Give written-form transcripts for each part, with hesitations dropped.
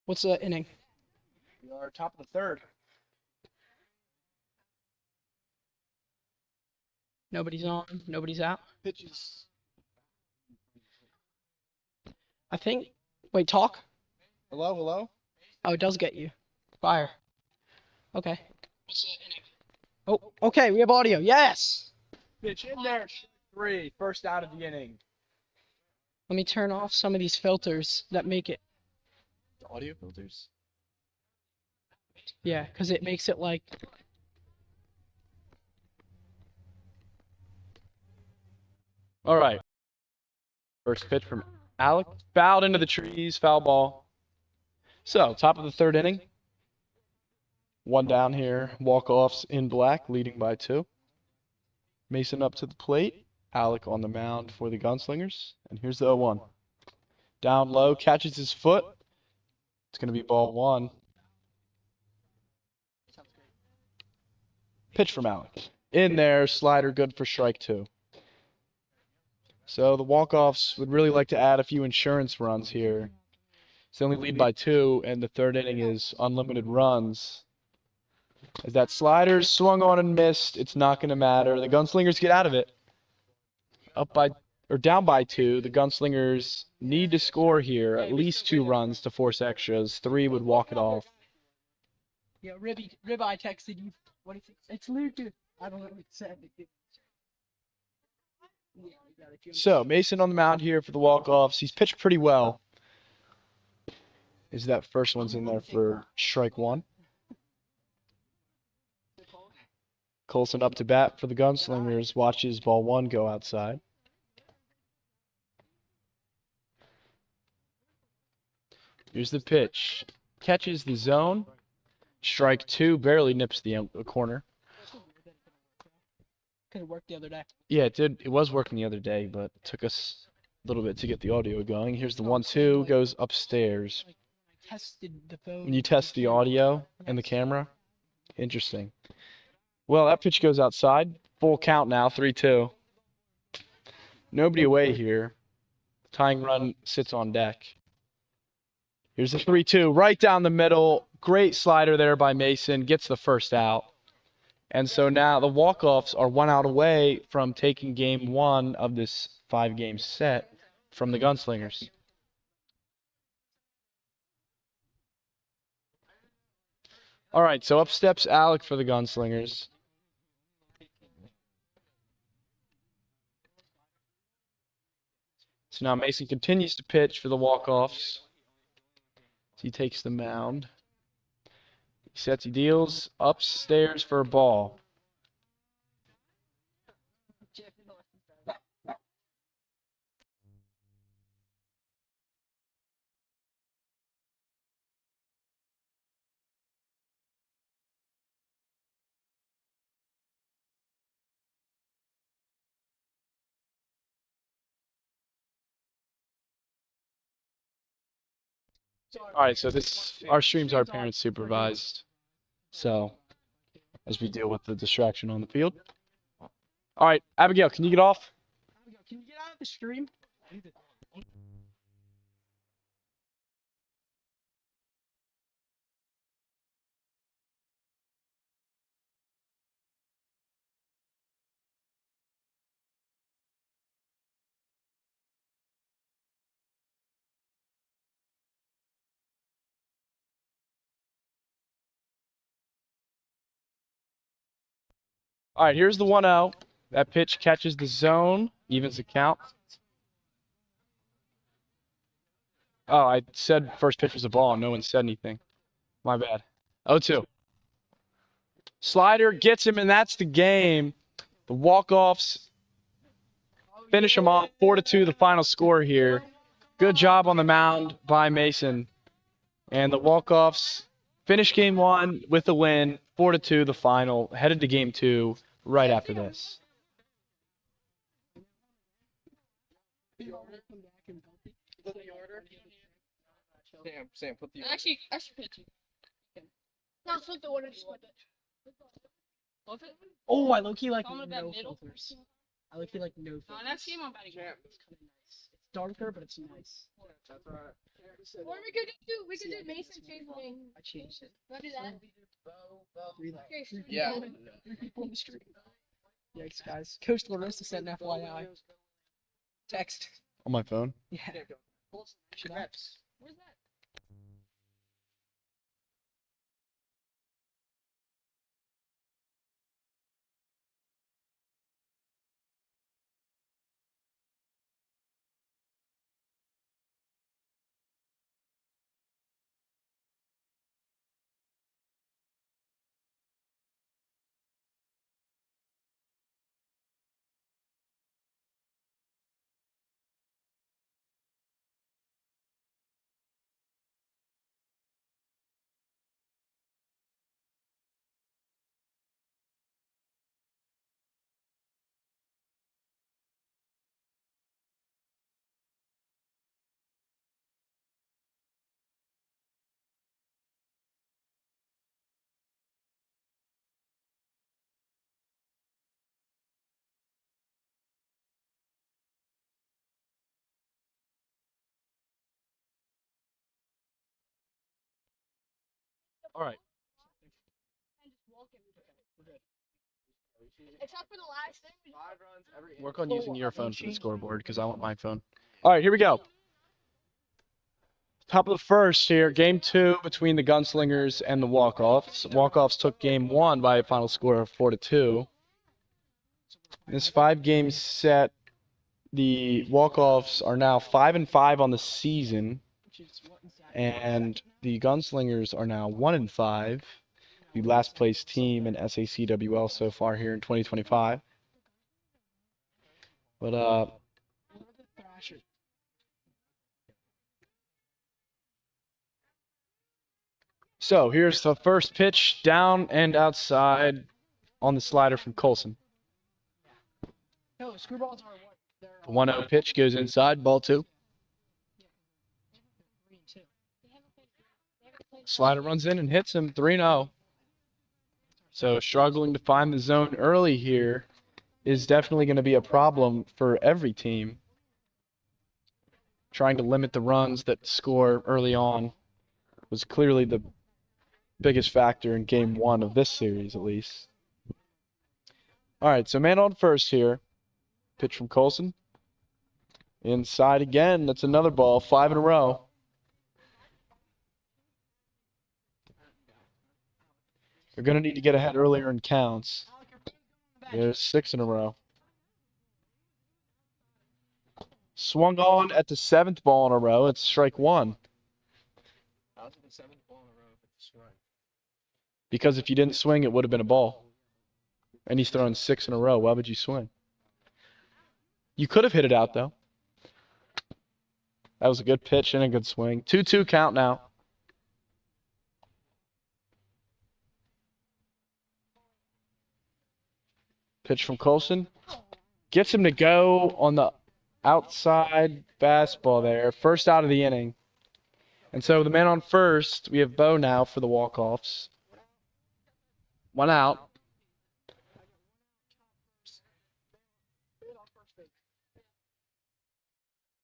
What's the inning? We are top of the third. Nobody's on. Nobody's out. Pitches. I think. Wait, talk. Hello, hello. Oh, it does get you. Fire. Okay. What's the inning? Oh, okay. We have audio. Yes. Pitch in there. 3. First out of the inning. Let me turn off some of these filters that make it. The audio filters. Yeah, because it makes it like. All right. First pitch from Alec. Fouled into the trees. Foul ball. So, top of the third inning. One down here. Walkoffs in black, leading by 2. Mason up to the plate. Alec on the mound for the Gunslingers. And here's the 0-1. Down low, catches his foot. It's going to be ball 1. Pitch from Alec. In there, slider good for strike 2. So the Walkoffs would really like to add a few insurance runs here. They only lead by 2, and the third inning is unlimited runs. As that slider's swung on and missed, it's not going to matter. The Gunslingers get out of it. Down by 2. The Gunslingers need to score here, at least 2 runs to force extras. 3 would walk it off. Yeah, Ribeye texted you. What is it? It's Luke. I don't know what it said. So Mason on the mound here for the Walkoffs. He's pitched pretty well. Is that first one's in there for strike 1? Colson up to bat for the Gunslingers. Watches ball 1 go outside. Here's the pitch. Catches the zone. Strike 2. Barely nips the corner. Because it worked the other day. Yeah, it did. It was working the other day, but it took us a little bit to get the audio going. Here's the 1-2. Goes upstairs. Tested the phone. When you test the audio and the camera. Interesting. Well, that pitch goes outside. Full count now, 3-2. Nobody away here. Tying run sits on deck. Here's the 3-2. Right down the middle. Great slider there by Mason. Gets the first out. And so now the Walkoffs are 1 out away from taking game 1 of this 5-game set from the Gunslingers. All right, so up steps Alec for the Gunslingers. So now Mason continues to pitch for the Walkoffs. He takes the mound. He sets, he deals upstairs for a ball. All right, so our streams are parent supervised. So as we deal with the distraction on the field. All right, Abigail, can you get off? Can you get out of the stream? All right, here's the 1-0. That pitch catches the zone, evens the count. Oh, I said first pitch was a ball. No one said anything. My bad. 0-2. Slider gets him, and that's the game. The Walkoffs finish them off 4-2, the final score here. Good job on the mound by Mason. And the Walkoffs finish game 1 with a win, 4-2, the final. Headed to game 2 right after this. Sam, put the Actually, I should pitch it. No, flip the order, just flip it. Flip it? Oh, I low-key like I'm no gonna bet middle. filters. I low-key like no filters. No, that's him I'm betting. It's kind of nice. darker, but it's nice. That's right. Or we could do Mason Chamberlain. I changed it. Wanna do that? Okay, so Yeah. Three people on the street. Yikes, guys. Coach LaRosa sent an FYI. Text. On my phone. Yeah. Should I? Where's that? All right. And just walk it. Except for the last thing. 5 runs every Work on Oh, using your I'm phone for the changing. scoreboard because I want my phone. All right, here we go. Top of the first here, game 2 between the Gunslingers and the Walkoffs. Walkoffs took game 1 by a final score of 4-2. In this 5-game set, the Walkoffs are now 5-5 on the season, and the Gunslingers are now 1-5, the last place team in SACWL so far here in 2025. But so here's the first pitch down and outside on the slider from Colson. No, screwballs are what? They're The 1-0 pitch goes inside, ball 2. 3 and 2. Slider runs in and hits him 3-0. So struggling to find the zone early here is definitely going to be a problem for every team. Trying to limit the runs that score early on was clearly the biggest factor in game 1 of this series, at least. All right, so man on first here. Pitch from Colson. Inside again. That's another ball. 5 in a row. They're going to need to get ahead earlier in counts. There's 6 in a row. Swung on at the 7th ball in a row. It's strike 1. How's it the 7th ball in a row if it's strike? Because if you didn't swing, it would have been a ball. And he's throwing 6 in a row. Why would you swing? You could have hit it out, though. That was a good pitch and a good swing. 2-2 count now. Pitch from Colson. Gets him to go on the outside fastball there. First out of the inning. And so the man on first, we have Bo now for the Walkoffs. 1 out.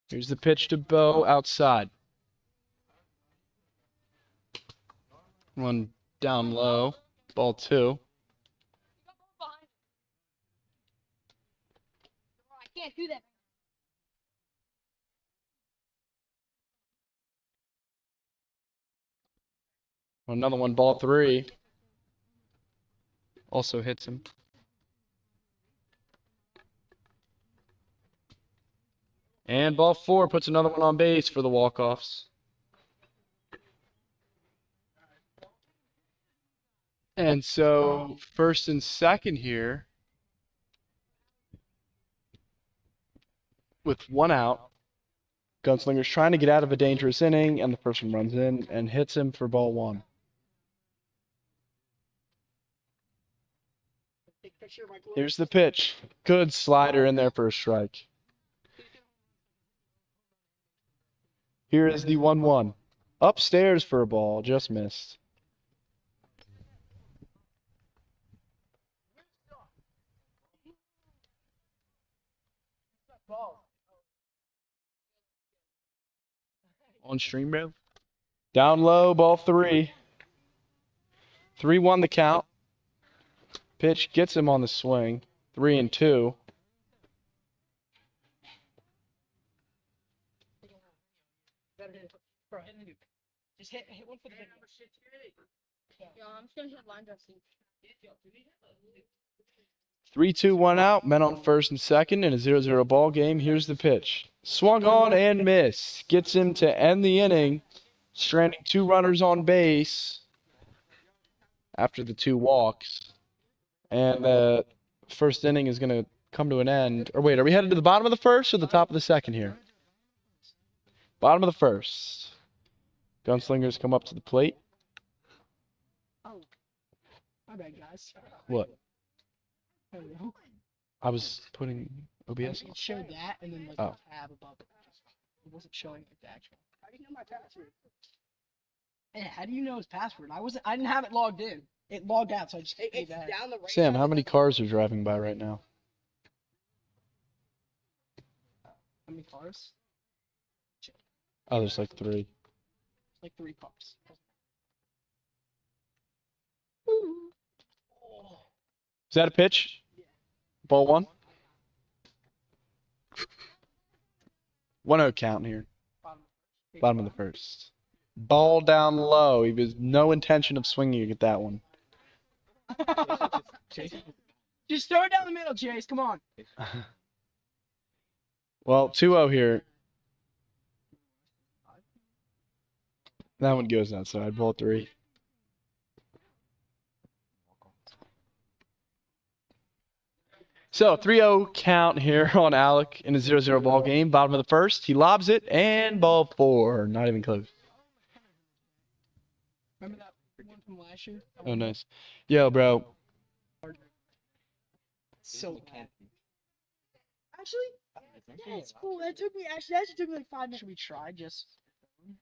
Here's the pitch to Bo outside. One down low. Ball 2. I can't do that. Another one, ball 3. Also hits him. And ball 4 puts another one on base for the Walkoffs. And so first and second here with 1 out. Gunslinger's trying to get out of a dangerous inning, and the first one runs in and hits him for ball 1. Here's the pitch. Good slider in there for a strike. Here is the 1-1. Upstairs for a ball, just missed. On stream, bro. Down low, ball 3. 3-1 the count. Pitch gets him on the swing. 3-2. Bro, just hit one for the big one. Yeah, I'm just gonna hit line dressing. 3-2-1 out. Men on first and second in a 0-0 ball game. Here's the pitch. Swung on and missed. Gets him to end the inning. Stranding 2 runners on base after the 2 walks. And the first inning is going to come to an end. Or wait, are we headed to the bottom of the first or the top of the second here? Bottom of the first. Gunslingers come up to the plate. Oh. My bad, guys. What? There we go. I was putting OBS on. It showed that and then like Oh. a tab above it. It wasn't showing like the actual. How do you know my password? Hey, how do you know his password? I didn't have it logged in. It logged out, so I just hit It's that. down the right. Sam, side how of many the- cars are driving by right now? How many cars? Oh, there's like 3. Like 3 cars. Is that a pitch? Ball 1? 1-0 count here. Bottom of the first. Ball down low. He was no intention of swinging at that one. Just throw it down the middle, Chase. Come on. Well, 2-0 here. That one goes outside. Ball 3. So 3-0 count here on Alec in a 0-0 ball game. Bottom of the first. He lobs it and ball 4. Not even close. Remember that one from last year? Oh, nice. Yo, bro. So bad. Actually, yeah, it's cool. That actually took me like 5 minutes. Should we try just?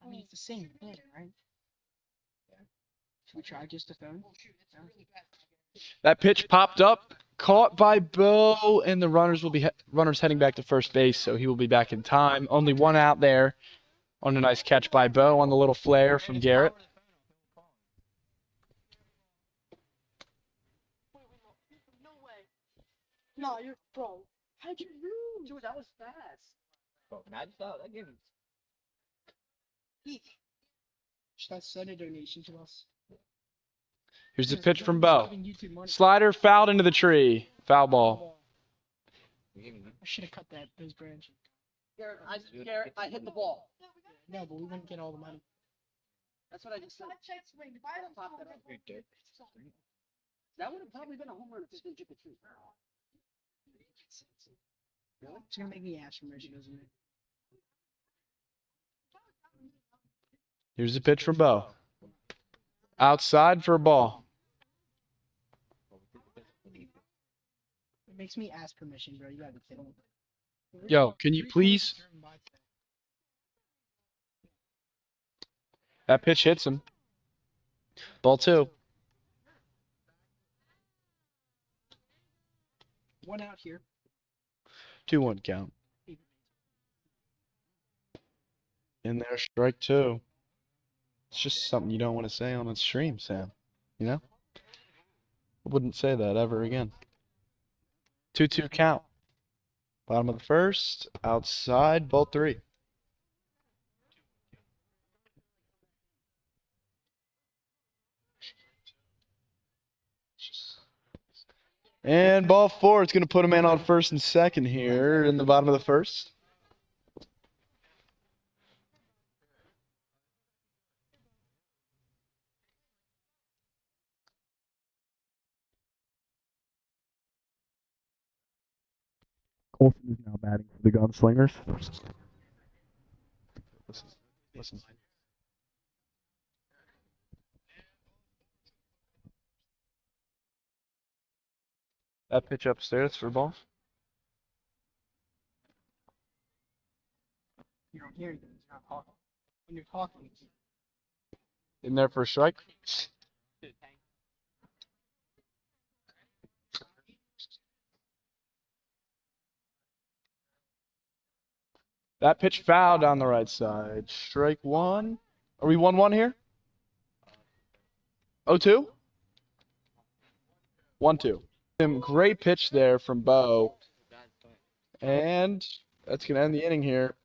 I mean, it's the same thing, right? Should we try just a phone? That pitch popped up, caught by Bo, and the runners will be runners heading back to first base, so he will be back in time. Only 1 out there on a nice catch by Bo on the little flare from Garrett. No way. No, you're bro. How'd you lose? Dude, that was fast. Bro, imagine that game. Should I send a donation to us? Here's the pitch from Bo. Giving YouTube money. Slider fouled into the tree. Foul ball. I should have cut those branches. Garrett, I hit the ball. No, but we wouldn't get all the money. That's what I just said. Swing. If I don't Pop that up. That would have probably been a home run if it didn't chip a tree. It's gonna make me ask for mercy, doesn't it? Here's the pitch from Bo. Outside for a ball. It makes me ask permission, bro. You gotta be kidding me. Yo, can you please? That pitch hits him. Ball 2. 1 out here. 2-1 count. In there, strike 2. It's just something you don't want to say on a stream, Sam. You know? I wouldn't say that ever again. 2-2 count. Bottom of the first. Outside, ball 3. And ball 4. It's going to put a man on first and second here in the bottom of the first. Colson is now batting for the Gunslingers. Listen. That pitch upstairs for ball. You don't hear anything. You're not talking. When you're talking, In there for a strike. That pitch foul down the right side. Strike one. Are we 1-1 here? 0-2? 1-2. Great pitch there from Bo. And that's going to end the inning here.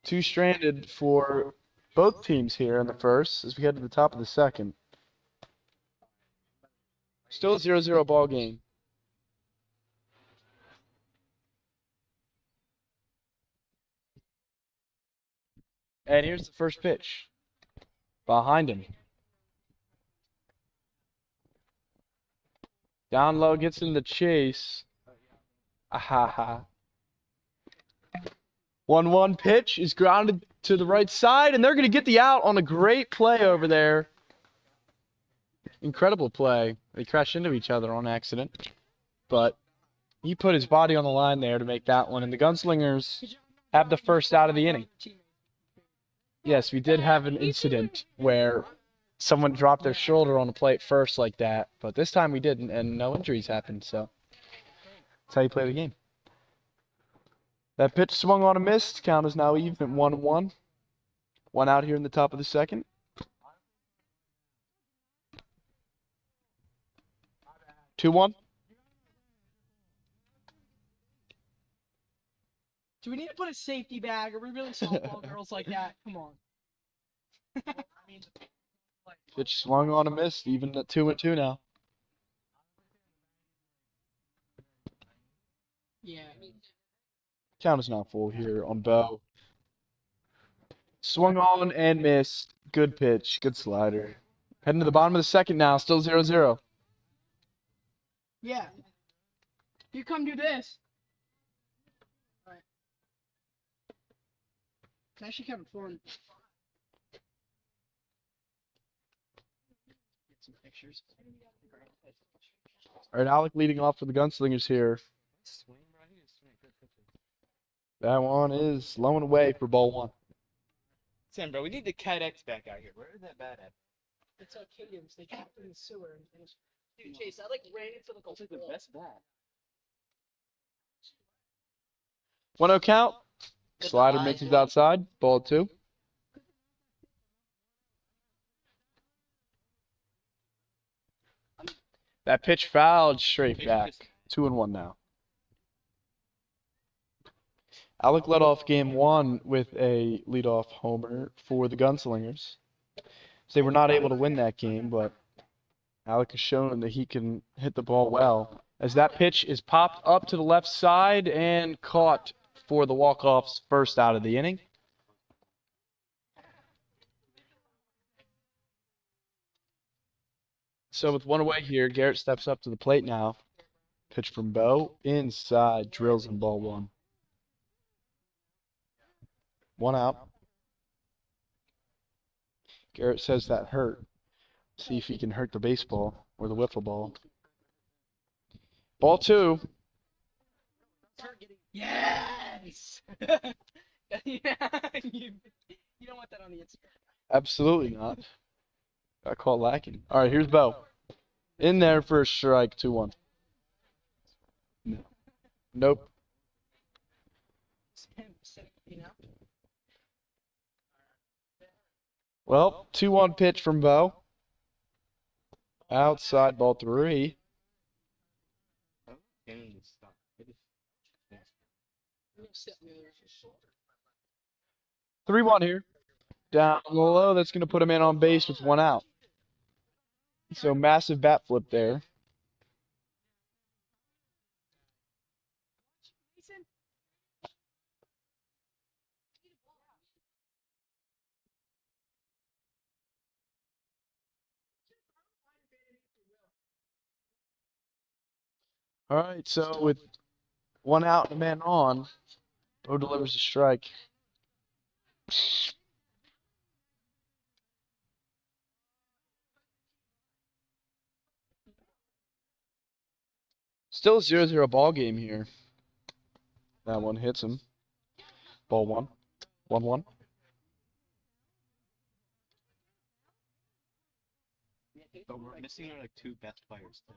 2 stranded for both teams here in the first as we head to the top of the second. Still a 0-0 ball game. And here's the first pitch. Behind him. Down low, gets in the chase. Ahaha. 1-1 pitch is grounded to the right side, and they're going to get the out on a great play over there. Incredible play. They crashed into each other on accident, but he put his body on the line there to make that one, and the Gunslingers have the first out of the inning. Yes, we did have an incident where someone dropped their shoulder on the plate first like that, but this time we didn't, and no injuries happened, so that's how you play the game. That pitch swung on a miss. Count is now even at 1-1. 1 out here in the top of the second. Two one. Do we need to put a safety bag? Are we really softball girls like that? Come on. Pitch swung on a miss, even at 2-2 now. Yeah. Count is not full here on Bo. Swung on and missed. Good pitch. Good slider. Heading to the bottom of the second now. Still 0-0. Yeah. You come do this. All right. It's actually kind of fun. Get some pictures. All right, Alec leading off for the Gunslingers here. That one is low and away for ball 1. Sam, bro, we need the Cat X back out here. Where is that bat at? It's our cadence. They trapped in the sewer. And it's... Dude, Chase, I like ran into like It's like the best bat. 1-0 count. Slider misses outside. Ball 2. That pitch fouled straight back. 2-1 now. Alec led off game 1 with a leadoff homer for the Gunslingers. So they were not able to win that game, but Alec has shown that he can hit the ball well. As that pitch is popped up to the left side and caught for the Walkoffs' first out of the inning. So with 1 away here, Garrett steps up to the plate now. Pitch from Bo. Inside. Drills in ball 1. 1 out. Garrett says that hurt. See if he can hurt the baseball or the wiffle ball. Ball 2. Yes! Yeah, you don't want that on the Instagram. Absolutely not. Got caught lacking. All right, here's Bo. In there for a strike, 2-1. No. Nope. You know? Well, 2-1 pitch from Bo. Outside, ball 3. 3-1 here. Down low, that's going to put him in on base with 1 out. So massive bat flip there. All right, so with 1 out and a man on, Bo delivers a strike. Still a 0-0 ball game here. That one hits him. Ball 1. 1-1. But we're missing our 2 best players too.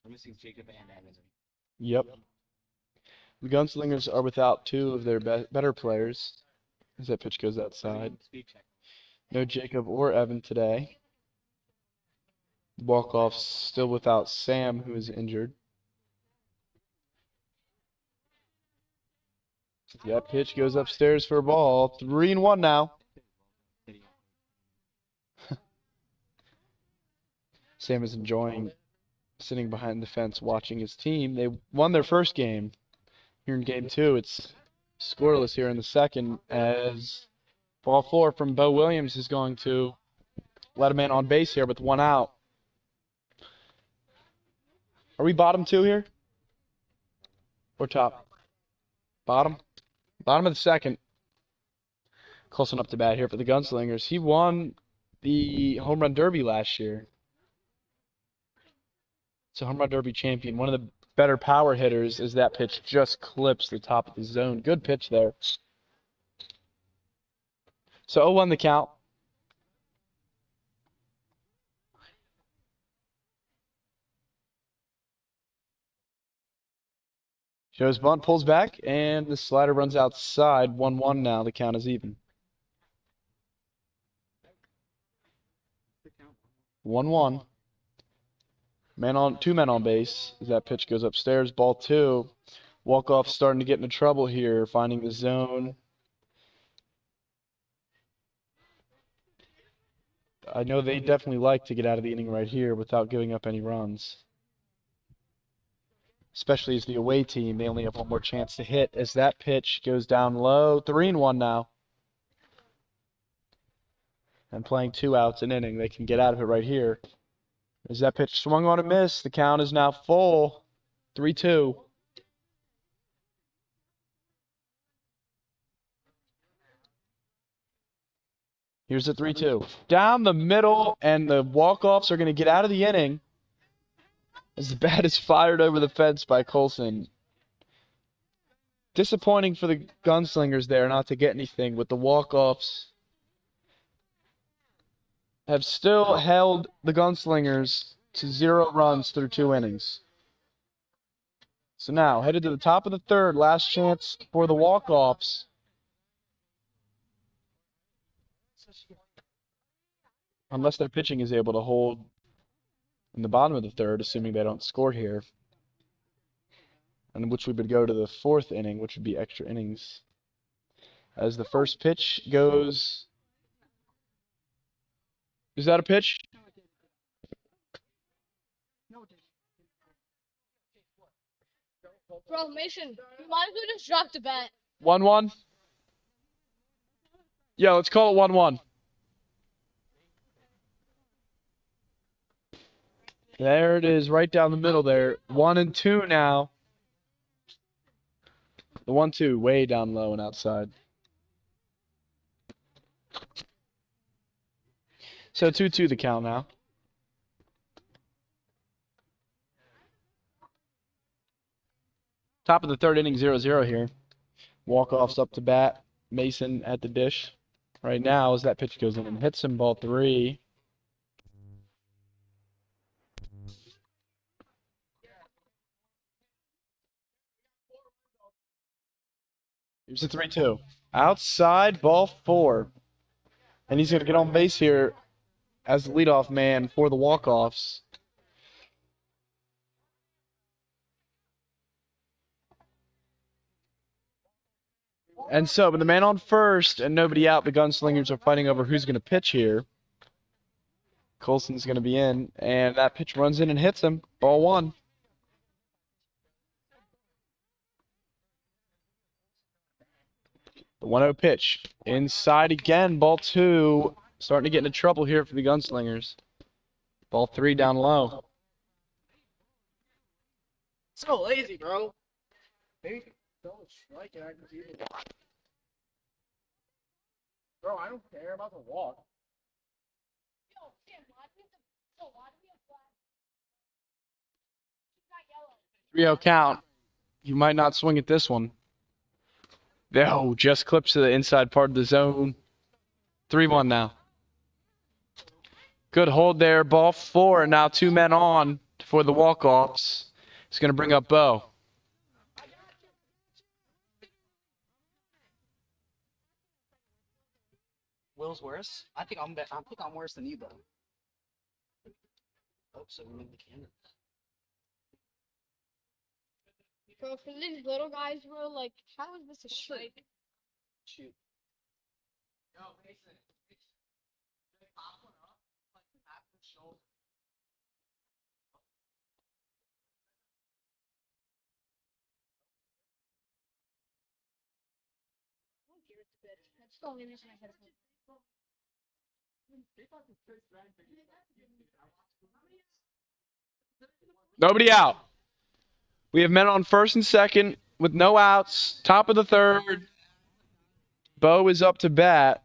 We're missing Jacob and Anderson. Yep. The Gunslingers are without two of their better players as that pitch goes outside. No Jacob or Evan today. The Walkoffs still without Sam, who is injured. That pitch goes upstairs for a ball. 3-1 now. Sam is enjoying sitting behind the fence watching his team. They won their first game. Here in game 2, it's scoreless here in the second as ball 4 from Bo Williams is going to let a man on base here with 1 out. Are we bottom 2 here? Or top? Bottom? Bottom of the second. Colson up to bat here for the Gunslingers. He won the Home Run Derby last year. It's a Home Run Derby champion. One of the better power hitters as that pitch just clips the top of the zone. Good pitch there. So 0-1 the count. Shows bunt, pulls back, and the slider runs outside. 1-1 now. The count is even. 1-1. Two men on base as that pitch goes upstairs. Ball 2. Walkoff starting to get into trouble here, finding the zone. I know they definitely like to get out of the inning right here without giving up any runs. Especially as the away team, they only have one more chance to hit as that pitch goes down low. 3-1 now. And playing 2 outs an inning, they can get out of it right here. As that pitch swung on a miss, the count is now full. 3-2. Here's the 3-2. Down the middle, and the Walkoffs are going to get out of the inning as the bat is fired over the fence by Colson. Disappointing for the Gunslingers there not to get anything, with the Walkoffs have still held the Gunslingers to 0 runs through 2 innings. So now, headed to the top of the third, last chance for the Walkoffs. Unless their pitching is able to hold in the bottom of the third, assuming they don't score here. And which we would go to the 4th inning, which would be extra innings. As the first pitch goes... Is that a pitch? Bro, Mason, you might as well just drop the bat. 1-1? Yeah, let's call it 1-1. There it is, right down the middle there. 1-2 now. The 1-2 way down low and outside. So 2-2 the count now. Top of the third inning, 0-0 here. Walkoffs up to bat. Mason at the dish. Right now as that pitch goes in and hits him, ball 3. Here's the 3-2. Outside, ball 4. And he's going to get on base here as the leadoff man for the Walkoffs. And so, with the man on first and nobody out, the Gunslingers are fighting over who's going to pitch here. Colson's going to be in, and that pitch runs in and hits him. Ball 1. The 1-0 pitch. Inside again, ball 2. Starting to get into trouble here for the Gunslingers. Ball 3 down low. So lazy, bro. Maybe don't strike it. I can see it. Bro, I don't care about the walk. 3-0 count. You might not swing at this one. No, just clips to the inside part of the zone. 3-1 now. Good hold there. Ball 4, and now 2 men on for the Walkoffs. It's going to bring up Bo. Will's worse. I think I'm worse than you, though. Oh, so we move the camera. Bro, for these little guys, bro, like, how is this a strike? Shoot. That's the only reason I had to. Nobody out. We have men on first and second with no outs. Top of the third. Bo is up to bat.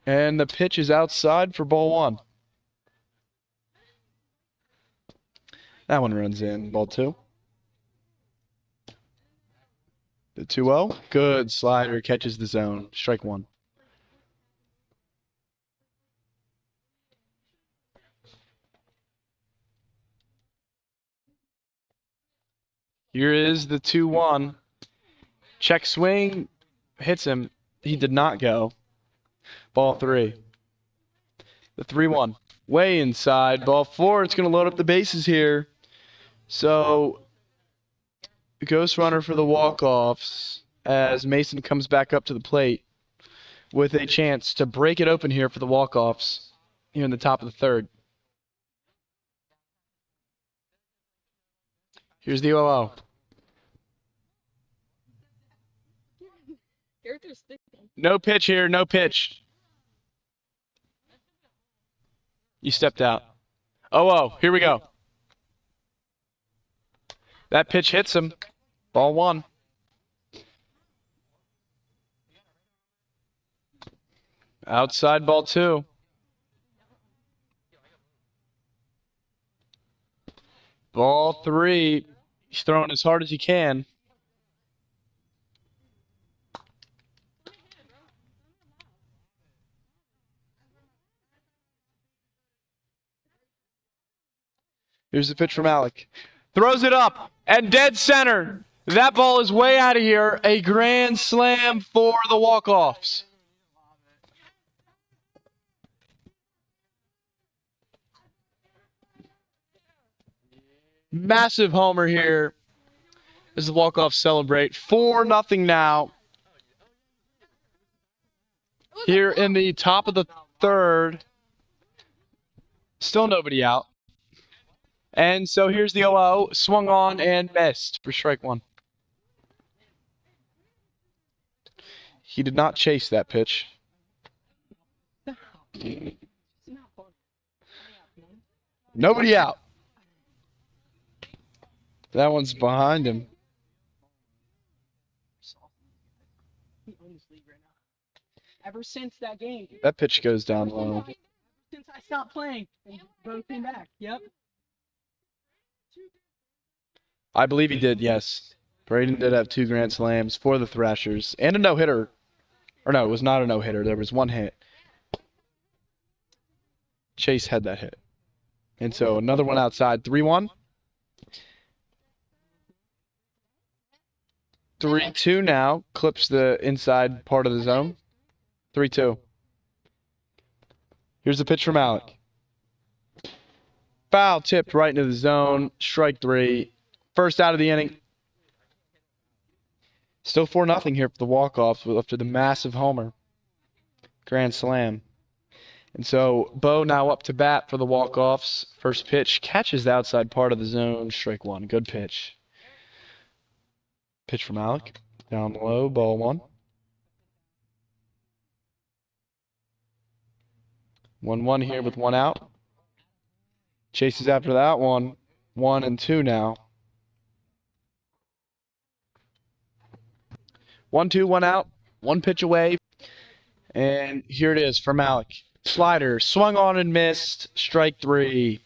And the pitch is outside for ball one. That one runs in. Ball two. The 2-0. Good slider. Catches the zone. Strike one. Here is the 2-1. Check swing. Hits him. He did not go. Ball three. The 3-1. Way inside. Ball four. It's going to load up the bases here. So, ghost runner for the Walkoffs as Mason comes back up to the plate with a chance to break it open here for the Walkoffs here in the top of the third. Here's the 0-0. No pitch here, no pitch. You stepped out. 0-0, here we go. That pitch hits him. Ball one. Outside ball two. Ball three. He's throwing as hard as he can. Here's the pitch from Alec. Throws it up and dead center. That ball is way out of here. A grand slam for the Walkoffs. Massive homer here as the Walkoffs celebrate. 4-0 now. Here in the top of the third. Still nobody out. And so here's the 0-0. Swung on and missed for strike one. He did not chase that pitch. Nobody out. That one's behind him. Ever since that game. That pitch goes down low. Since I stopped playing, and both came back. Yep. I believe he did, yes. Braden did have 2 grand slams for the Thrashers and a no-hitter. Or no, it was not a no-hitter. There was 1 hit. Chase had that hit. And so another one outside. 3-1. 3-2 now. Clips the inside part of the zone. 3-2. Here's the pitch from Alec. Foul tipped right into the zone. Strike 3. First out of the inning. Still 4-0 here for the Walkoffs after the massive homer. Grand slam. And so Bo now up to bat for the Walkoffs. First pitch catches the outside part of the zone. Strike 1. Good pitch. Pitch from Alec. Down low. Ball 1. 1-1 here with 1 out. Chases after that one. 1-2 now. 1-2, 1 out. 1 pitch away. And here it is from Alec. Slider. Swung on and missed. Strike 3.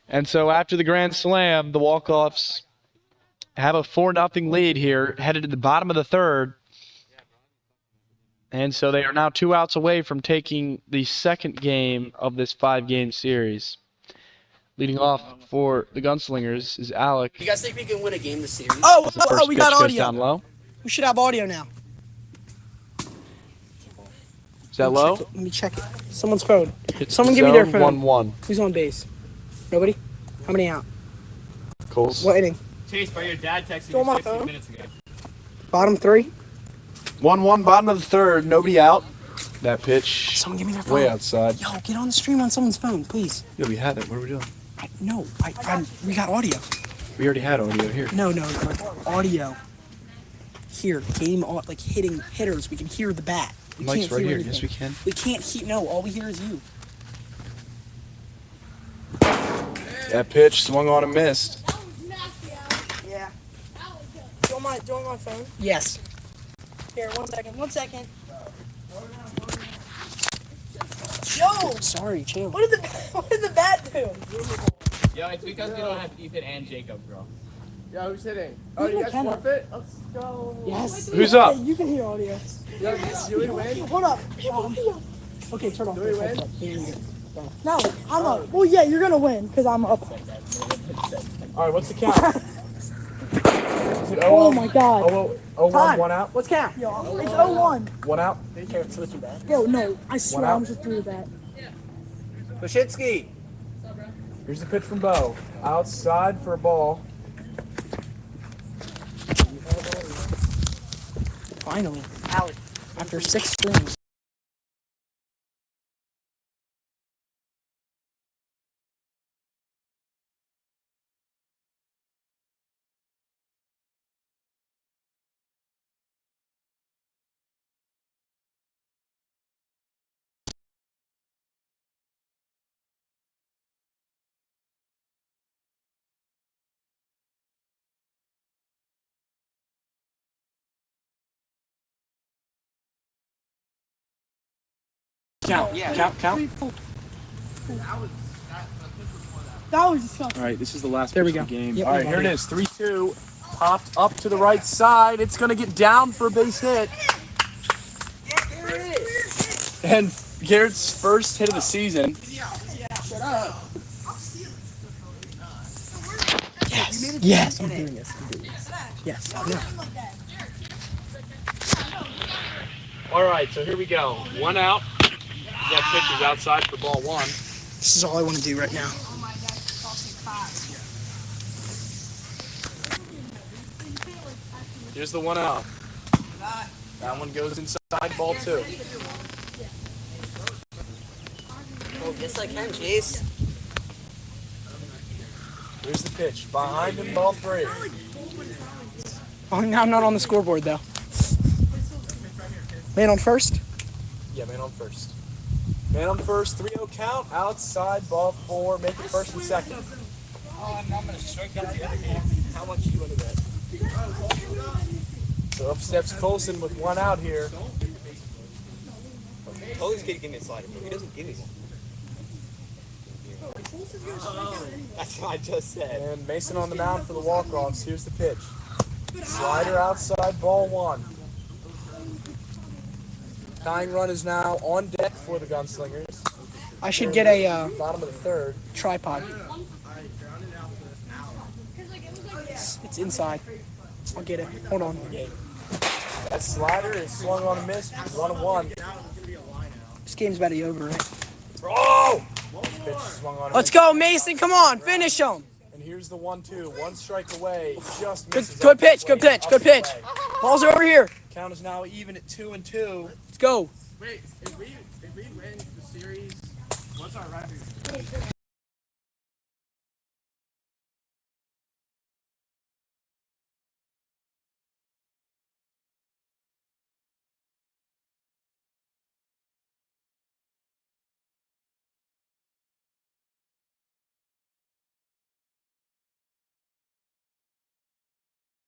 And so after the grand slam, the Walkoffs have a 4-0 lead here, headed to the bottom of the third. And so they are now 2 outs away from taking the second game of this 5-game series. Leading off for the Gunslingers is Alec. You guys think we can win a game this series? We got Goes audio. down low. We should have audio now. Is that low? Let me check it. Someone's phone. Hits Someone the give me their zone, phone. 1-1. Who's on base? Nobody? How many out? Coles. What inning? Chase, by your dad texted Still on me my 15 phone? minutes ago. Bottom 3? 1-1, bottom of the third. Nobody out. That pitch. Someone give me their phone. Way outside. Yo, get on the stream on someone's phone, please. Yeah, we had it. What are we doing? No, we got audio. We already had audio here. No, like audio. Here, game on, like hitting hitters. We can hear the bat. We Mike's can't right hear here. anything. Yes, we can. We can't hear. No, all we hear is you. That pitch swung on and missed. Yeah. Do you want my phone? Yes. Here, 1 second. 1 second. Yo! Sorry, chill. What did the bat do? Yo, it's because we don't have Ethan and Jacob, bro. Yo, who's hitting? Oh, you guys forfeit? Let's go. Yes. Who's up? You can hear audio. Yo, do we win? Hold up. Okay, turn off. Do we win? Here you go. No, I'm up. Well, yeah, you're gonna win because I'm up. All right, what's the count? Is it Oh my God. 0-1, Time. 1 out? What's count? Yo, it's 0-1. 1 out? Yo, no, I swear out. I'm just through that. Lashinsky. Here's the pitch from Bo. Outside for a ball. Finally, out after 6 strings. Count. Count. That was disgusting. All right, this is the last There pitch we of the go. game. Yep, All right, we here it got it. is. 3-2. Popped up to the right side. It's going to get down for a base hit. And Garrett's first hit of the season. Yes, I'm doing this. Yes, yeah. All right, so here we go. 1 out. That pitch is outside for ball 1. This is all I want to do right now. Here's the 1 out. That one goes inside ball 2. Oh, yes I can, Chase. Here's the pitch. Behind him, ball 3. Oh, now I'm not on the scoreboard though. Man on first. Yeah, man on first. Man on first, 3-0 count. Outside ball 4. Make it first and second. Oh, I'm going to strike out the other game. How much do you want to bet? So up steps Colson with 1 out here. Always gonna give me a slider, but he doesn't give me one. That's what I just said. And Mason on the mound for the Walkoffs. Here's the pitch. Slider outside, ball 1. Tying run is now on deck for the Gunslingers. I should get a Bottom of the third. tripod. It's inside. I'll get it. Hold on. That slider is swung on a miss. 1-1. This game's about to be over, right? Oh! Pitch swung on a Let's miss. go, Mason. Come on, finish him. And here's the 1-2. 1 strike away. Just Good, misses good up the pitch. Good plate, pitch. up Good the pitch. way. Ball's over here. Count is now even at 2-2. Let's go. Wait, if we win the series, what's our record?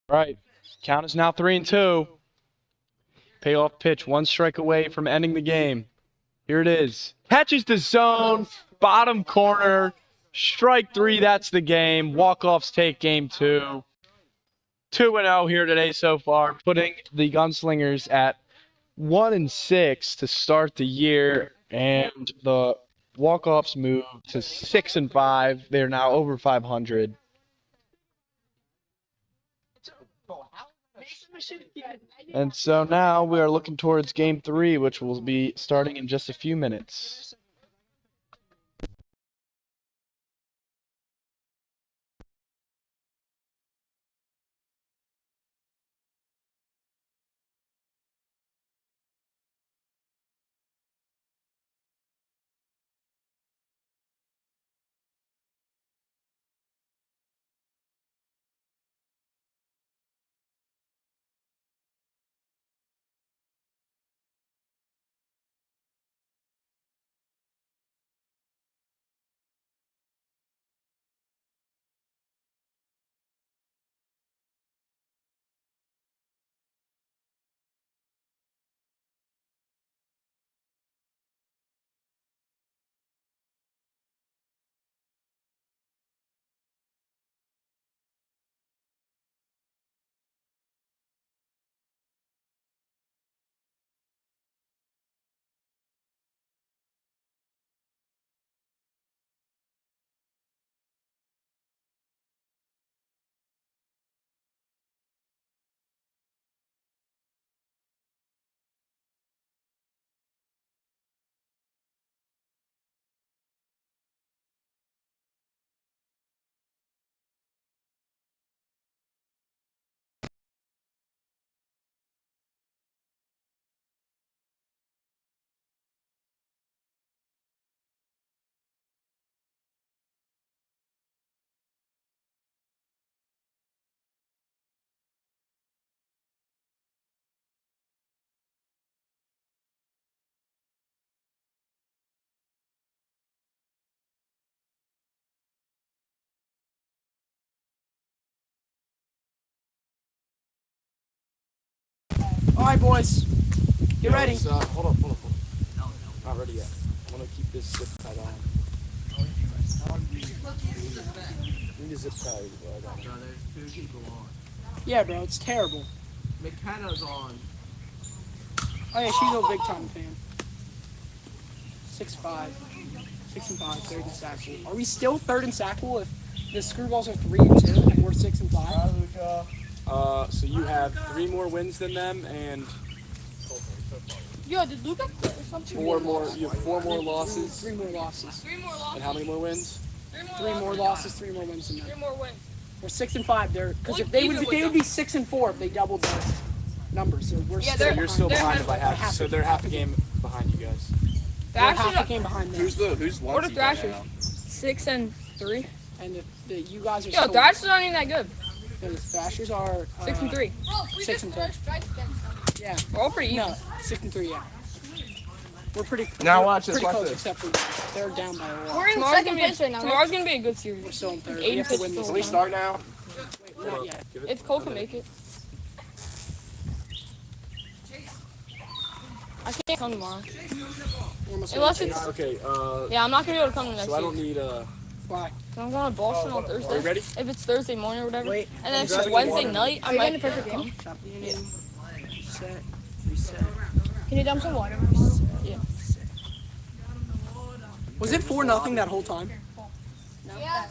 Right. Count is now 3-2. Payoff pitch, 1 strike away from ending the game. Here it is. Catches the zone, bottom corner, strike 3. That's the game. Walkoffs take game 2. 2-0 here today so far, putting the Gunslingers at 1-6 to start the year, and the Walkoffs move to 6-5. They're now over 500. And so now we are looking towards game 3, which will be starting in just a few minutes. All right, boys. Get ready. Hold up. Not ready yet. I want to keep this zip tied on. Need a zip tie. Yeah, bro, it's terrible. McKenna's on. Oh yeah, she's a big time fan. 6'5", 6'5", third in Sackville. Are we still third in Sackville if the Screwballs are 3-2 and we're 6-5? So you have 3 more wins than them and Yo, did Luca quit or something? 4 more. You have 4 more losses. 3 more losses. 3 more losses. And how many more wins? 3 more losses, 3 more wins than them. 3 more wins. We're 6-5 there because Well, if they even would with be 6-4 if they doubled their numbers. So we're Yeah, still So you're still they're behind by ahead. half. So they're half a game behind you guys. We're half a Thrashers, game behind them. Who's one? what are seed right Thrashers? now? 6-3. And you guys are Yo, still. Thrashers aren't even that good. The Thrashers are 6-3. 6-3. Yeah. We're all pretty even. No, 6-3. Yeah. We're pretty. Now we're watch this, Pretty watch close, this. except for they're down by a lot. We're in second place right now. Tomorrow's gonna be a good series. We're still in third. 80 We have to win pitches this. Can we start now? Not yet. If Cole can make it. I can't come tomorrow. We're almost Unless in. it's. Okay. Yeah, I'm not gonna be able to come to next So I don't week. need Why? I'm going to Boston on Are you Thursday. ready? If it's Thursday morning or whatever. Wait. And then if Grab it's your Wednesday water. night, I Are you might getting a perfect come. game? Stop eating. Reset. Reset. Can you dump some water? Yeah. Was it 4-0 that whole time? Yeah.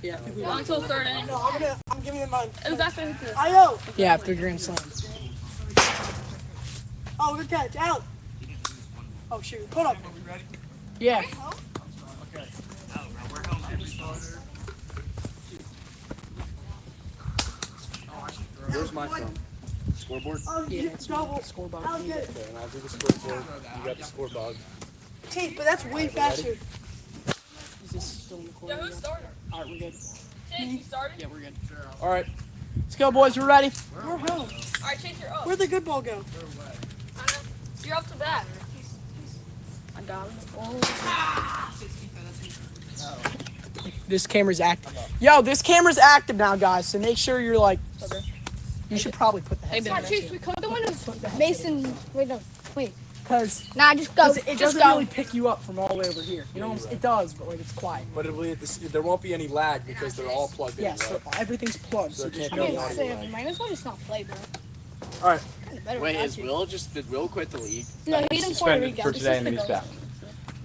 Yeah. I think we Not won. until third inning. I'm giving it mine. It was after the Yeah, after grand slam. Oh, good catch. Out. Oh, shoot. Hold up. Yeah. Where's my phone? Scoreboard? Oh, Yeah, you it's double. scoreboard. I'll get it. Okay, and I'll do the scoreboard. You got the scoreboard. Tate, but that's way faster. Is this still in the corner? Yeah, who started? All right, we're good. Chase, you started? Yeah, we're good. All right. Let's go, boys. We're ready. We're home. Alright, Chase, you're up. Where'd the good ball go? You're up to bat. I got him. This camera's active. Yo, this camera's active now, guys. So make sure you're like. Okay. You should probably put the Hey, headset. Ben. Chase, we cut the windows. Mason, wait, no. Because Nah, just go. it Just doesn't go. really pick you up from all the way over here. You know, what I'm saying? It does, but like it's quiet. But there won't be any lag because they're all plugged in. Yes, right? so everything's plugged. So So it just can't know be that. audio. Say, might as well just not play, bro. All right. Better Wait, not is to. did Will quit the league? No, he's in Puerto Rico. This is the goal.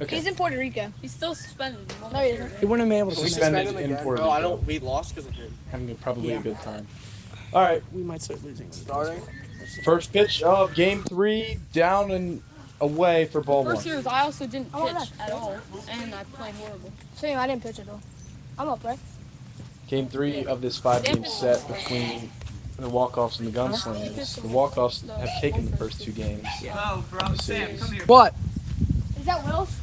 Okay. He's in Puerto Rico. He's still suspended. No, he isn't. He wouldn't have been able to. We come back. suspended in Puerto No, I Rico. don't. We lost because of him. Having probably Yeah. a good time. All right. We might start losing. Starting. First pitch of game 3, down and away for ball First 1. years, I also didn't Oh, pitch that's at all, and I played horrible. Same, I didn't pitch at all. I'm up, right? Game 3 of this 5-game set between the Walkoffs and the Gunslingers. The Walkoffs have taken the first 2 games. Oh, bro, Sam, come here. What? Is that Will's?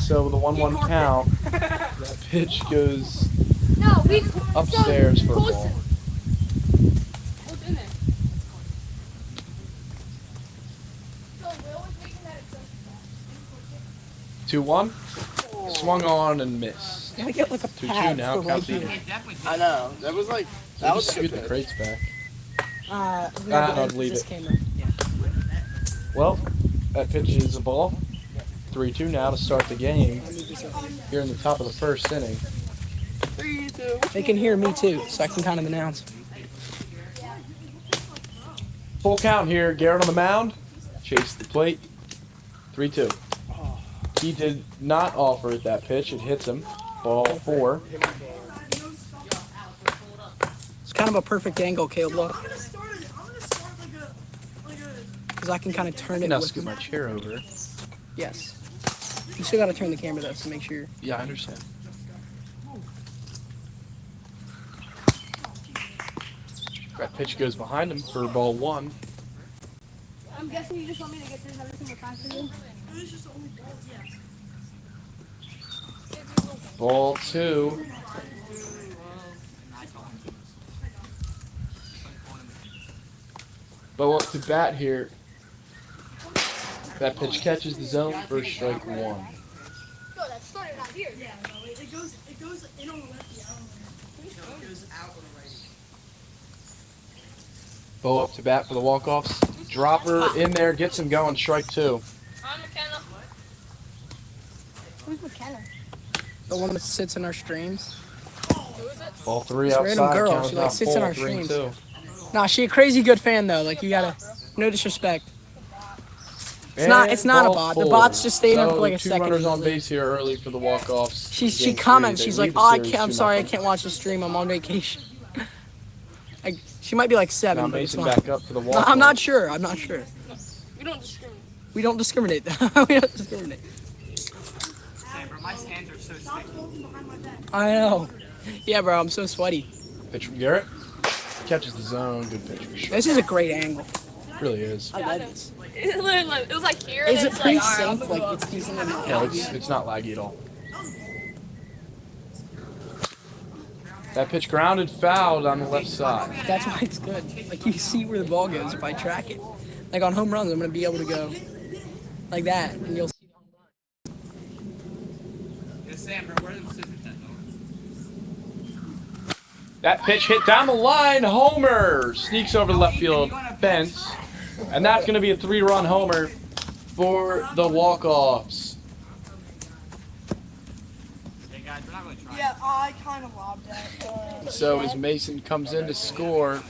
So with a 1-1 count, that pitch goes No, we upstairs for a ball. What's in there? So Will was making that 2-1. Swung on and missed. Gotta get like a 2-2 pad now. for right Count's here. even. I know. That was like. That That was was just a get the good crates back. No, leave this it. camera. Well, that pitch is a ball. 3-2 now to start the game. Here in the top of the first inning. 3-2. They can hear me too, so I can kind of announce. Full count here. Garrett on the mound. Chase the plate. 3-2. He did not offer it that pitch. It hits him. Ball 4. It's kind of a perfect angle, Caleb. Look. Because I can kind of turn it Now with scoot my chair over. Yes. You still got to turn the camera though, so make sure. Yeah, I understand. That pitch goes behind him for ball 1. I'm guessing you just want me to get this every single time for you. Ball 2. But up to bat here. That pitch catches the zone for strike 1. No, that started out here. Yeah. It goes in on the lefty. It goes out on the righty. Bo up to bat for the Walkoffs. Dropper in there, gets him going. Strike 2. I'm McKenna. Who's McKenna? The one that sits in our streams. Who is it? Ball 3 This outside. random girl, Count she, now like, sits in full, our 3-2. streams. Nah, she a crazy good fan though. Like you gotta, no disrespect. It's not a ball bot. The 4. bot's just staying there for So like a 2 second. runners on base here early for the Walkoffs. She Game 3. comments. They She's lead like, the oh, I series can't. I'm sorry, I 2-0. can't watch the stream. I'm on vacation. She might be like 7. Now but it's Mason fine. back up for the No, Walkoffs. I'm not sure. I'm not sure. We don't discriminate. We don't discriminate. We don't discriminate. Sam, bro, my hands are so sticky. I know. Yeah, bro. I'm so sweaty. Pitch from Garrett. Catches the zone. Good pitch for sure. This is a great angle. Really is. I love this. It was like here. Is and it it's pretty like, all right, sync? Like it's decent enough. No, it's not laggy at all. That pitch grounded, fouled on the left side. That's why it's good. Like you see where the ball goes if I track it. Like on home runs, I'm gonna be able to go like that, and you'll. Yeah, Sam, bro, where are the scissors at, though? That pitch hit down the line. Homer sneaks over the left field fence, and that's going to be a 3-run homer for the Walkoffs. Hey, guys, we're not really trying. Yeah, I kind of lobbed that. So as Mason comes in to score,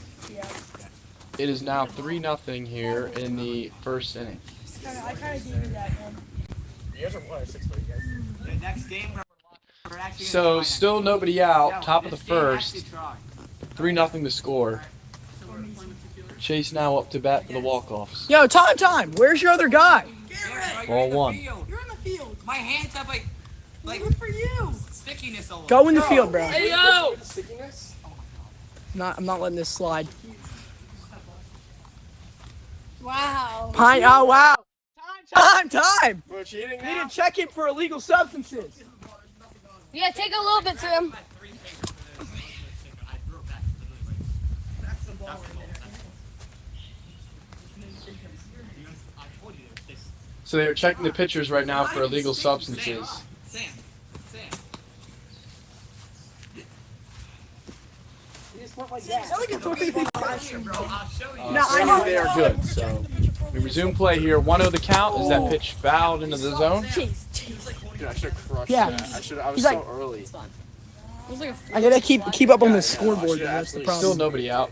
it is now 3-0 here in the first inning. I kind of gave you that one. The next game, we're actually So gonna try still nobody it. out, No, top of the this game first, actually try. 3-0 to score. Chase now up to bat for the Walkoffs. Yo, time. Where's your other guy? Garrett, Ball you're in the 1. field. You're in the field. My hands have like Good for you. stickiness all over. Go in the field, bro. Hey yo! I'm not letting this slide. Wow. Pine. Oh wow. Time. We're cheating Need now. to check in for illegal substances. Yeah, take a little bit, Tim. So they're checking the pitchers right now for illegal substances. Sam. Bro, I'll show you. No, I So know. they are good. So we resume play here. 1-0 the count. Is that pitch fouled into the zone? Dude, I should have crushed Yeah. that. I was He's so like- early. It was like I gotta keep up on this scoreboard. Though. That's the Still problem. nobody out.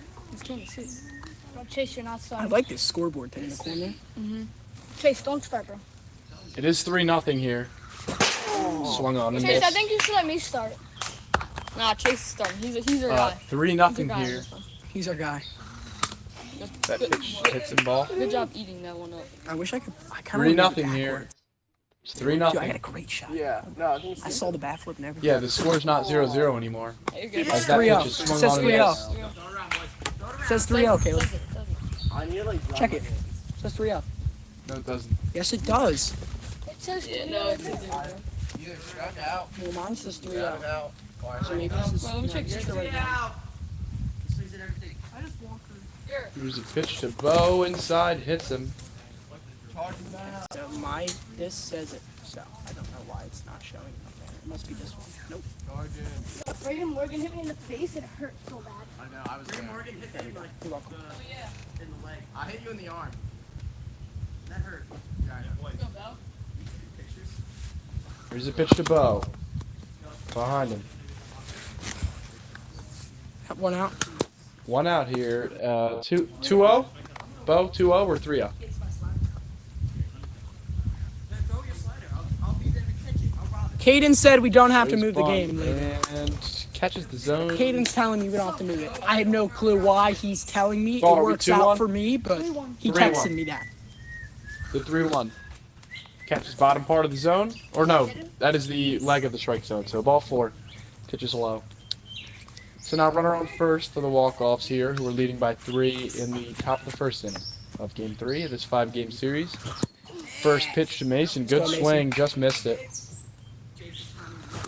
Chase, you're not I starting. like this scoreboard thing in the corner. Chase, don't start, bro. It is 3-0 here. Swung on and Chase, I missed. think you should let me start. Nah, Chase is starting. He's our guy. 3-0 He's our guy in here. this one. He's our guy. That pitch hits the ball. Good job eating that one up. I wish I could. I kind of 3-0 here. It's 3-0. Dude, I got a great shot. Yeah. No, I think I saw the bat flip and everything. Yeah, the score's not 0-0 anymore. You're good. As that 3-0. pitch is swung Says on and 3-0. missed. It says 3-0, Caleb. I nearly dropped Check it. my It says 3-0. No, it doesn't. Yes, it does. It says no. It's Well, mine says 3-0. So maybe this is. Well, let me check. this is the right one. Here's a pitch to Bo inside, hits him. So this says it. So I don't know why it's not showing up there. It must be this one. Nope. Brayden Morgan hit me in the face. It hurt so bad. I know, I was there. Morgan hit me like You're welcome. in the leg. I hit you in the arm. That hurt. Yeah, I know. Pictures? Here's a pitch to Bo. Behind him. One out. 1 out here. 2-0? Bo, 2-0 or 3-0? Throw your slider. I'll be there to catch it. I'll rob it. Caden said we don't have to Here's move the bunt, game later. and catches the zone. Caden's telling me we don't have to move it. I have no clue why he's telling me. Oh, It are we works 2-1? out for me, but he 3-1. texted me that. The 3-1. Catches bottom part of the zone. Or no, that is the leg of the strike zone. So ball 4. Pitches low. So now runner on first for the Walkoffs here, who are leading by 3 in the top of the first inning of Game 3 of this 5-game series. First pitch to Mason. Good Let's go, swing. Just missed it.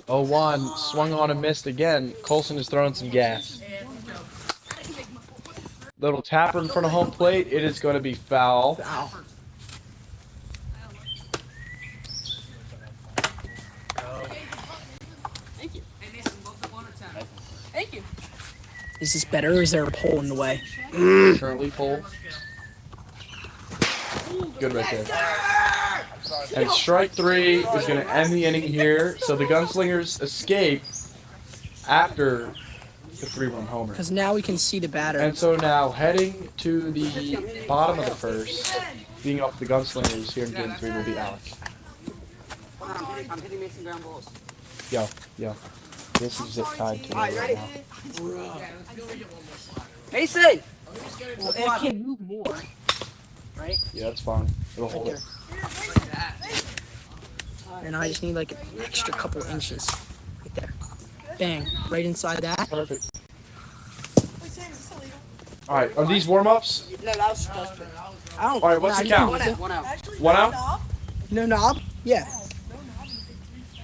0-1. Swung on and missed again. Colson is throwing some gas. Little tapper in front of home plate. It is going to be foul. Ow. Thank you. Is this better or is there a pole in the way? Currently full. Good right there. And strike 3 is going to end the inning here. So the Gunslingers escape after the 3-1 homer. Because now we can see the batter. And so now heading to the bottom of the first, being up the Gunslingers here in Game 3 will be Alec. I'm hitting Mason ground balls. Yo. This is zip tied to me right now. Mason! It can move more. Yeah, that's fine. It'll hold it. And I just need like an extra couple inches. Right there. Bang. Right inside that. Perfect. Alright, are these warm-ups? No, that was just I don't. Alright, what's the nah, count? you can use it. 1 out. 1 out? No knob? Yeah.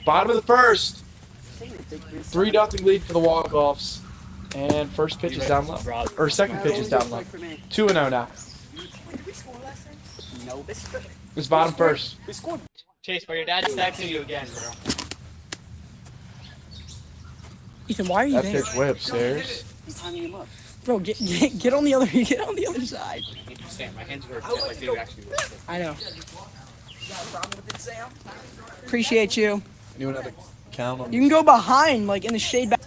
Bottom of the first. 3-0 lead for the Walkoffs. And first pitch is down low. Or second pitch is down low. 2-0 now. No. It's bottom first. We scored. Chase, but your dad's texting you again, bro. Ethan, why are you That there? pitch way upstairs. Timing him up. Bro, get on the other side. Sam, my hands were like they actually were. I know. Appreciate you. Anyone have a count on You can go behind, like in the shade back.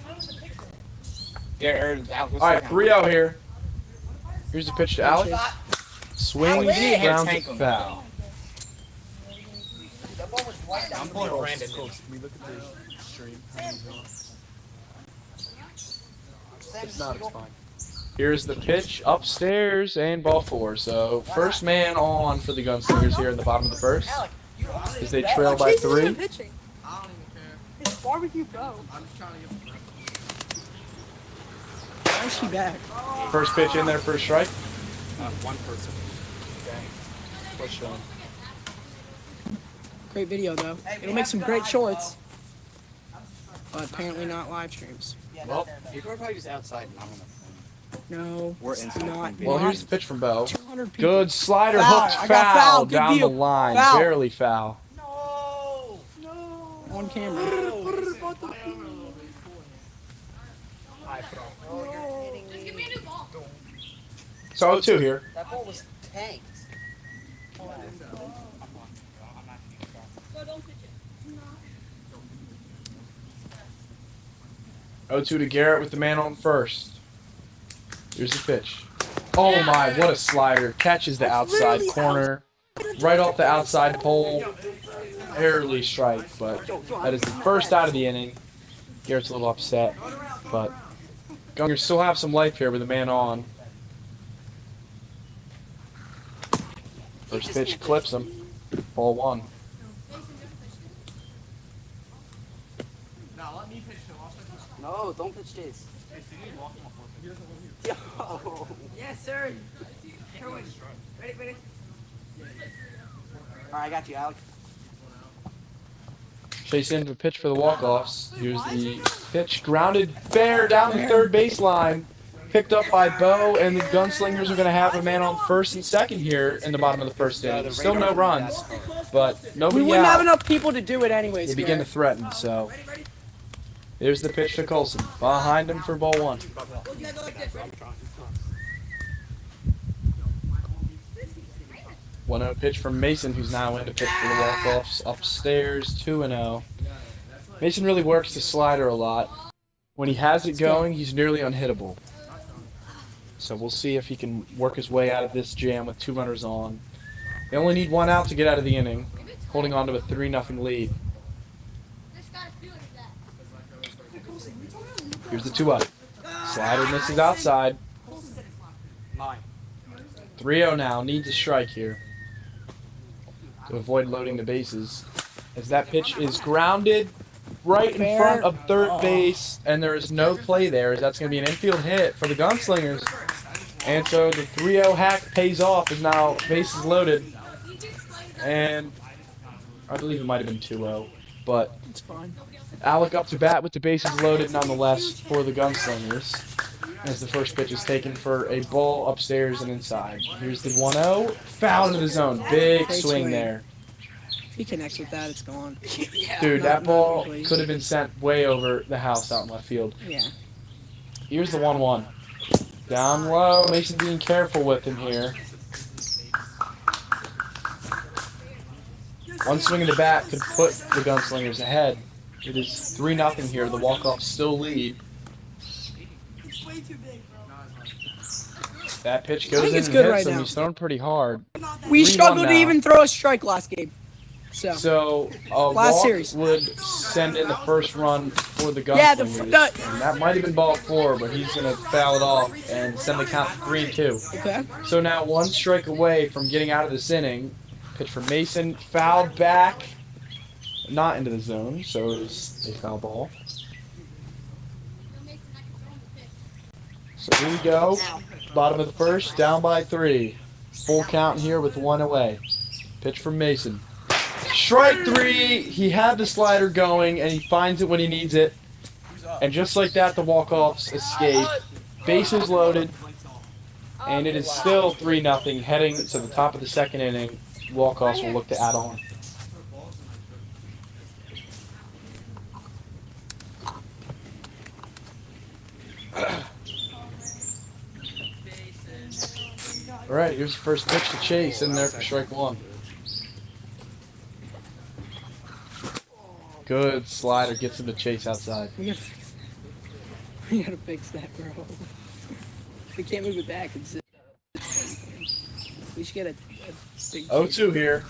Alright, 3-0 here. Here's the pitch to Alex. Swing, grounds it foul. I'm pulling Brandon. It's not, it's fine. Here's the pitch upstairs and ball 4. So first man on for the Gunslingers here in the bottom of the first. As they trail by 3. I don't even care. It's barbecue go. I'm just trying to get the Why is she back? First pitch in there for a strike. One person. Push on. Great video though. It'll make some great shorts. But apparently not live streams. Well, people are probably just outside and I'm on the phone. No, We're it's inside. not. Well, here's the pitch from Bo. 200 people. Good slider Foul. hooked I got foul foul. Good down deal. the line. Foul. Barely foul. No! No! On camera. Just give me a new ball. So 0-2 here. That ball was tanked. So don't pitch it. 0-2 to Garrett with the man on first. Here's the pitch. Oh my, what a slider. Catches the outside corner. Right off the outside pole. Barely strike, but that is the first out of the inning. Garrett's a little upset, but Gungers still have some life here with a man on. First pitch clips him. Ball 1. No, let me pitch to him. I'll start to- No, don't pitch Chase. Hey, so you need to walk him off one. He doesn't want you. Yo. Yes, sir. Ready. All right, I got you, Alex. Chase into the pitch for the walk-offs. Here's the pitch. Grounded fair down the third baseline. Picked up by Bo, and the Gunslingers are going to have a man on first and second here in the bottom of the first inning. Still no runs, but We nobody wouldn't have out. enough people to do it anyways. They begin to threaten, so here's the pitch to Colson. Behind him for ball 1. 1-0 pitch from Mason, who's now in to pitch for the walk-offs. Upstairs, 2-0. Mason really works the slider a lot. When he has it going, he's nearly unhittable. So we'll see if he can work his way out of this jam with 2 runners on. They only need 1 out to get out of the inning, holding on to a 3-0 lead. Here's the 2-0. Slider misses outside. 3-0 now. Needs a strike here to avoid loading the bases. As that pitch is grounded right in front of third base, and there is no play there, as that's going to be an infield hit for the Gunslingers. And so the 3-0 hack pays off, as now bases loaded. And I believe it might have been 2-0, but It's fine. Alec up to bat with the bases loaded nonetheless for the Gunslingers, as the first pitch is taken for a ball upstairs and inside. Here's the 1-0, foul into the zone. Big Great swing swing. there. If he connects with that, it's gone. Dude, Not that ball really. could have been sent way over the house out in left field. Yeah. Here's the 1-1. Down low, Mason being careful with him here. One swing in the bat could put the Gunslingers ahead. It is 3-0 here. The walk-offs still lead. That pitch goes think in it's and good hits right him. now. He's thrown pretty hard. We 3-1 struggled to now. even throw a strike last game. So a Last walk series. would send in the first run for the Yeah, Gunslingers. And that might have been ball 4, but he's going to foul it off and send the count to 3-2. okay. So now 1 strike away from getting out of this inning. Pitch for Mason, fouled back, not into the zone, so it's a foul ball. So here we go, bottom of the first, down by 3. Full count here with 1 away. Pitch from Mason. Strike 3, he had the slider going, and he finds it when he needs it. And just like that, the walk-offs escape. Bases loaded, and it is still 3-0, heading to the top of the second inning. Walk-offs will look to add on. All right, here's the first pitch to Chase in there for strike 1. Good slider, gets him to Chase outside. We gotta fix that, bro. We can't move it back. We should get a big 0-2 here.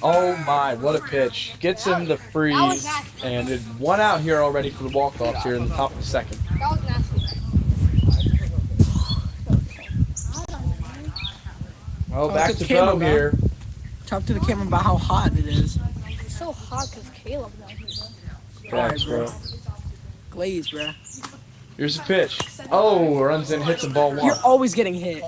Oh my, what a pitch. Gets him to freeze, and it's 1 out here already for the walk-offs here in the top of the second. That was nasty. Well, back it's to a camera, Bo bro. here. Talk to the camera about how hot it is. It's so hot because Caleb down here. Thanks, bro. Glaze, bro. Here's the pitch. Oh, runs in, hits a ball 1. You're always getting hit.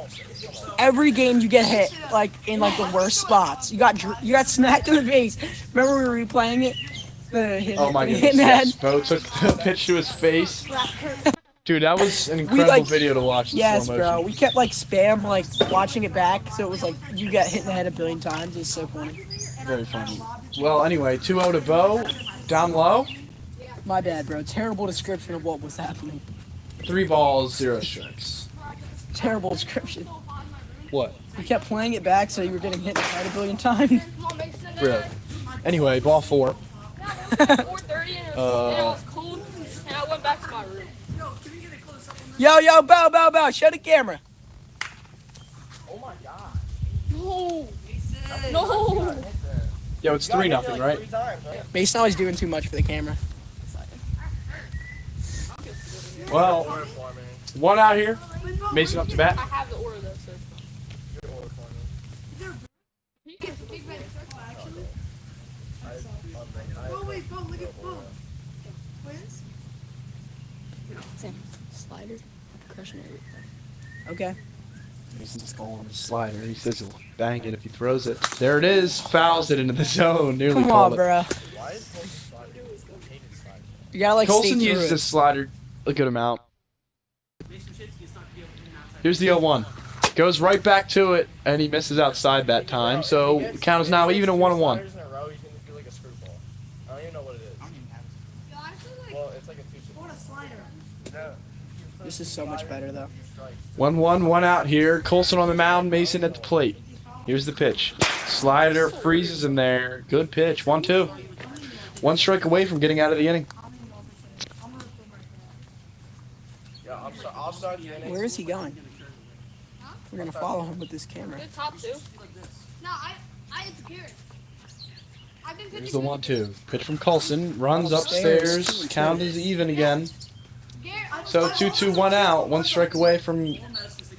Every game you get hit, like in like the worst spots. You got smacked in the face. Remember we were replaying it? Oh my Hit in goodness, the head. yes. Bo took the pitch to his face. Dude, that was an incredible like- video to watch in Yes, slow bro. motion. We kept like spam, like watching it back, so it was like you got hit in the head a billion times. It was so funny. Very funny. Well, anyway, 2-0 to Bo. Down low. My bad, bro. Terrible description of what was happening. 3 balls, 0 strikes. Terrible description. What? We kept playing it back, so you were getting hit in the head a billion times. Really? Anyway, ball 4. 4:30 and it was cold, and I went back to my room. Yo, bow, show the camera. No. No. Yo, it's 3-0, right? Mason always doing too much for the camera. Well, One out here. Mason up to bat. I have the order though, so. Oh wait, Bo, look at Bo. Twins? Slider. Crushing it. Okay. Mason's going on the slider. He says he'll bang it if he throws it. There it is. Fouls it into the zone. Nearly Come called on, it. bro. You gotta like Colson stay through uses it. a slider a good amount. Here's the 0-1. Goes right back to it, and he misses outside that time. So the count is now even at 1-1. He's gonna do like a screwball. I don't even know what it is. Well, it's like a two. What a slider. No. This is so much better though. 1-1, one out here. Colson on the mound, Mason at the plate. Here's the pitch. Slider freezes him there. Good pitch. 1-2. One strike away from getting out of the inning. Yeah, I'll start the inning. Where is he going? We're gonna follow him with this camera. Good top two. No, it's Garrett. I've been Here's pitching. the 1-2. Pitch from Colson. Runs upstairs. Count is even again. So 2-2, one out. One strike away from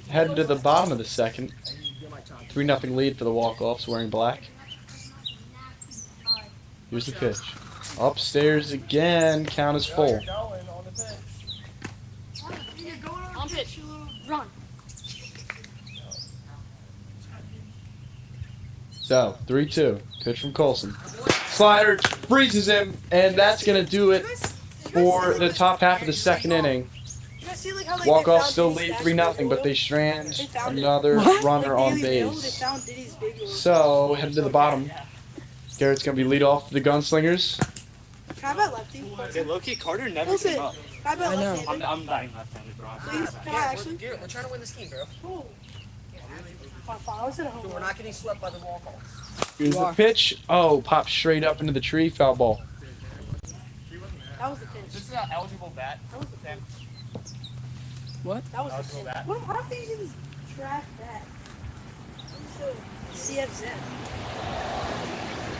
heading to the bottom of the second. 3-0 lead for the Walkoffs wearing black. Here's the pitch. Upstairs again. Count is full. On pitch. Run. So 3-2. Pitch from Colson. Slider freezes him, and that's gonna do it for the top half of the second inning. You guys see, like, how, like, Walkoffs they still found lead Diddy's 3-0, but they basketball? strand They found it. another What? runner Like, on Daily Mail, they base. found Diddy's big one. So heading to the bottom. Garrett's gonna be lead off for the Gunslingers. Can I bet lefty? Hey, low-key, Carter never Wilson, came up. can I bet I know. left-handed? I'm batting left-handed, bro. Please, can I actually? Garrett, we're trying to win this game, bro. Oh. Fine, I was at home. We're not getting swept by the Walkoffs. Here's You the are. pitch. Oh, pops straight up into the tree. Foul ball. That was the pitch. This is an eligible bat. That was the pitch. What? That was the Eligible pitch. bat. What am I using this trash bat? CFZ.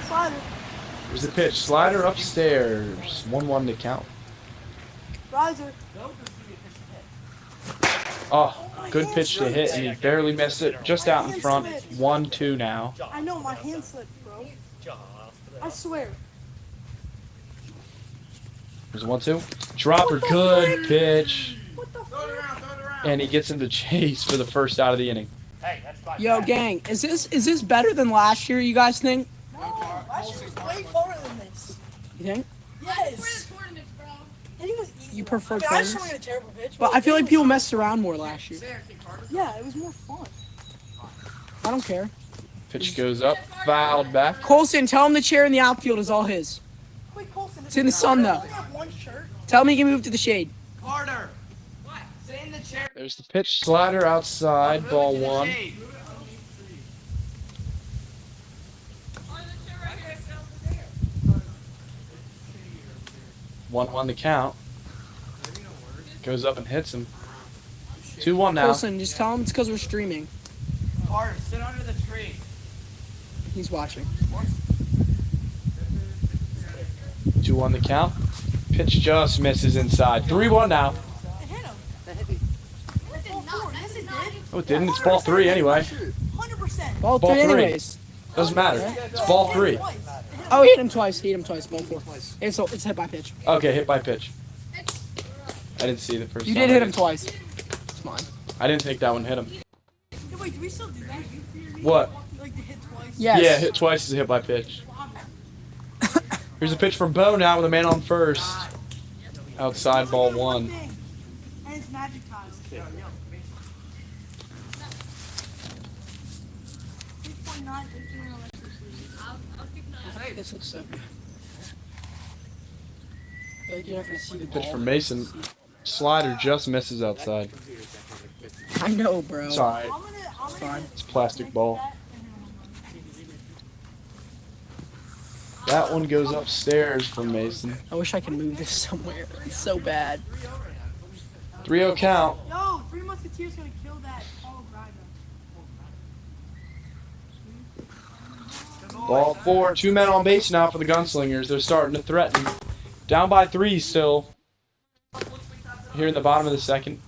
Slider. Here's the pitch. Slider upstairs. 1-1 to count. Riser. Oh, good pitch to hit, and he barely missed it. Just out in front. 1-2 now. I know, my hand slipped, bro. I swear. Here's 1-2. Dropper. Good pitch. What the fuck? And he gets into chase for the first out of the inning. Hey, that's fine. Yo, gang, is this better than last year? You guys think? No, last year was way harder than this. You think? Yes. Tournaments, bro. And it was easy. You prefer I mean, I just tournaments? wanted a terrible pitch. But I feel like people messed around more last year. Yeah, it was more fun. I don't care. Pitch goes up. Fouled back. Colson, tell him the chair in the outfield is all his. Wait, Colson. It's in the sun, though. I only have one shirt. Tell him he can move to the shade. There's the pitch. Slider outside. Ball 1. One to count. Goes up and hits him. 2-1 now. Colson, just tell him it's because we're streaming. Carter, sit under the tree. He's watching. 2-1 to count. Pitch just misses inside. 3-1 now. It hit him. It did not. Yes, it did. Oh, it didn't. It's ball 3 anyway. 100%. Ball Ball 3 three. anyways. Doesn't matter. It's ball 3. Twice. Oh, he hit him twice. Ball 4. It's hit by pitch. Okay, hit by pitch. I didn't see the first You time. did hit him twice. It's mine. I didn't think that one hit him. Hey, wait, do we still do that? What? Like the hit twice? Yes. Yeah, hit twice is a hit by pitch. Here's a pitch from Bo now with a man on first. Outside ball 1. And it's magic time. 6.9. This looks so good. Like you're not gonna see the Pitch ball. from Mason. Slider just misses outside. I know, bro. Sorry, I'm gonna Fine. it's a plastic ball. That one goes upstairs from Mason. I wish I could move this somewhere. It's so bad. 3-0 count. Yo, Three Musketeers gonna kill that Paul Grider. Ball 4. 2 men on base now for the Gunslingers. They're starting to threaten. Down by 3 still. Here in the bottom of the second.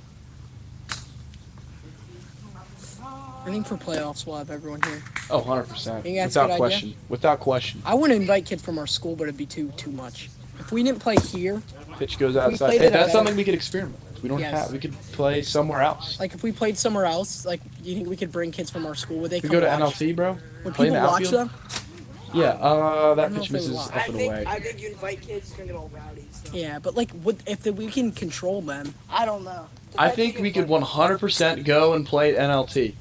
I think for playoffs we'll have everyone here. Oh, 100%. Think that's a Without good question. idea? Without question. I wouldn't invite kids from our school, but it'd be too much. If we didn't play here, Pitch goes We outside. played Hey, it at that's a- something we could experiment with. We don't Yes. have. We could play somewhere else. like if we played somewhere else, like do you think we could bring kids from our school? Would they We come go to watch? NLT, bro. Would play in people the watch outfield? them? Yeah. don't That know pitch if they would misses watch. up and away. I think you invite kids, it's gonna get all rowdy and stuff. Yeah, but like, we can control them? I don't know. I think we could 100% go and play at NLT.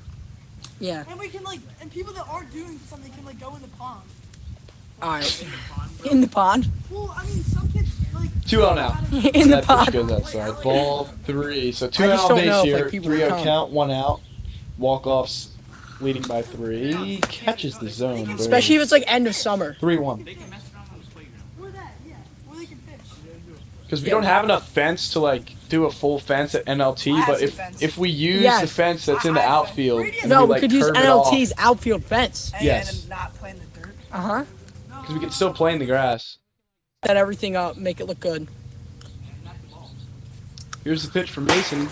Yeah. And we can and people that aren't doing something can go in the pond. All right. In the pond. Well, I mean, some kids 2-0 now. In the That pitch pond. goes outside. Ball 3. So 2 I out just on don't base know if, here. like, people 3-0 would come. count. 1 out. Walkoffs leading by 3. Catches the zone. Boom. Especially if it's like end of summer. 3-1. where that, where they can fish. Because we don't have enough fence to like do a full fence at NLT, I have but some if fence. if we use Yes. the fence that's in the outfield, and No, we, we like, could use curve it off, NLT's outfield fence. Yes. not playing the dirt. Uh huh. because we can still play in the grass. Set everything up, make it look good. Here's the pitch from Mason.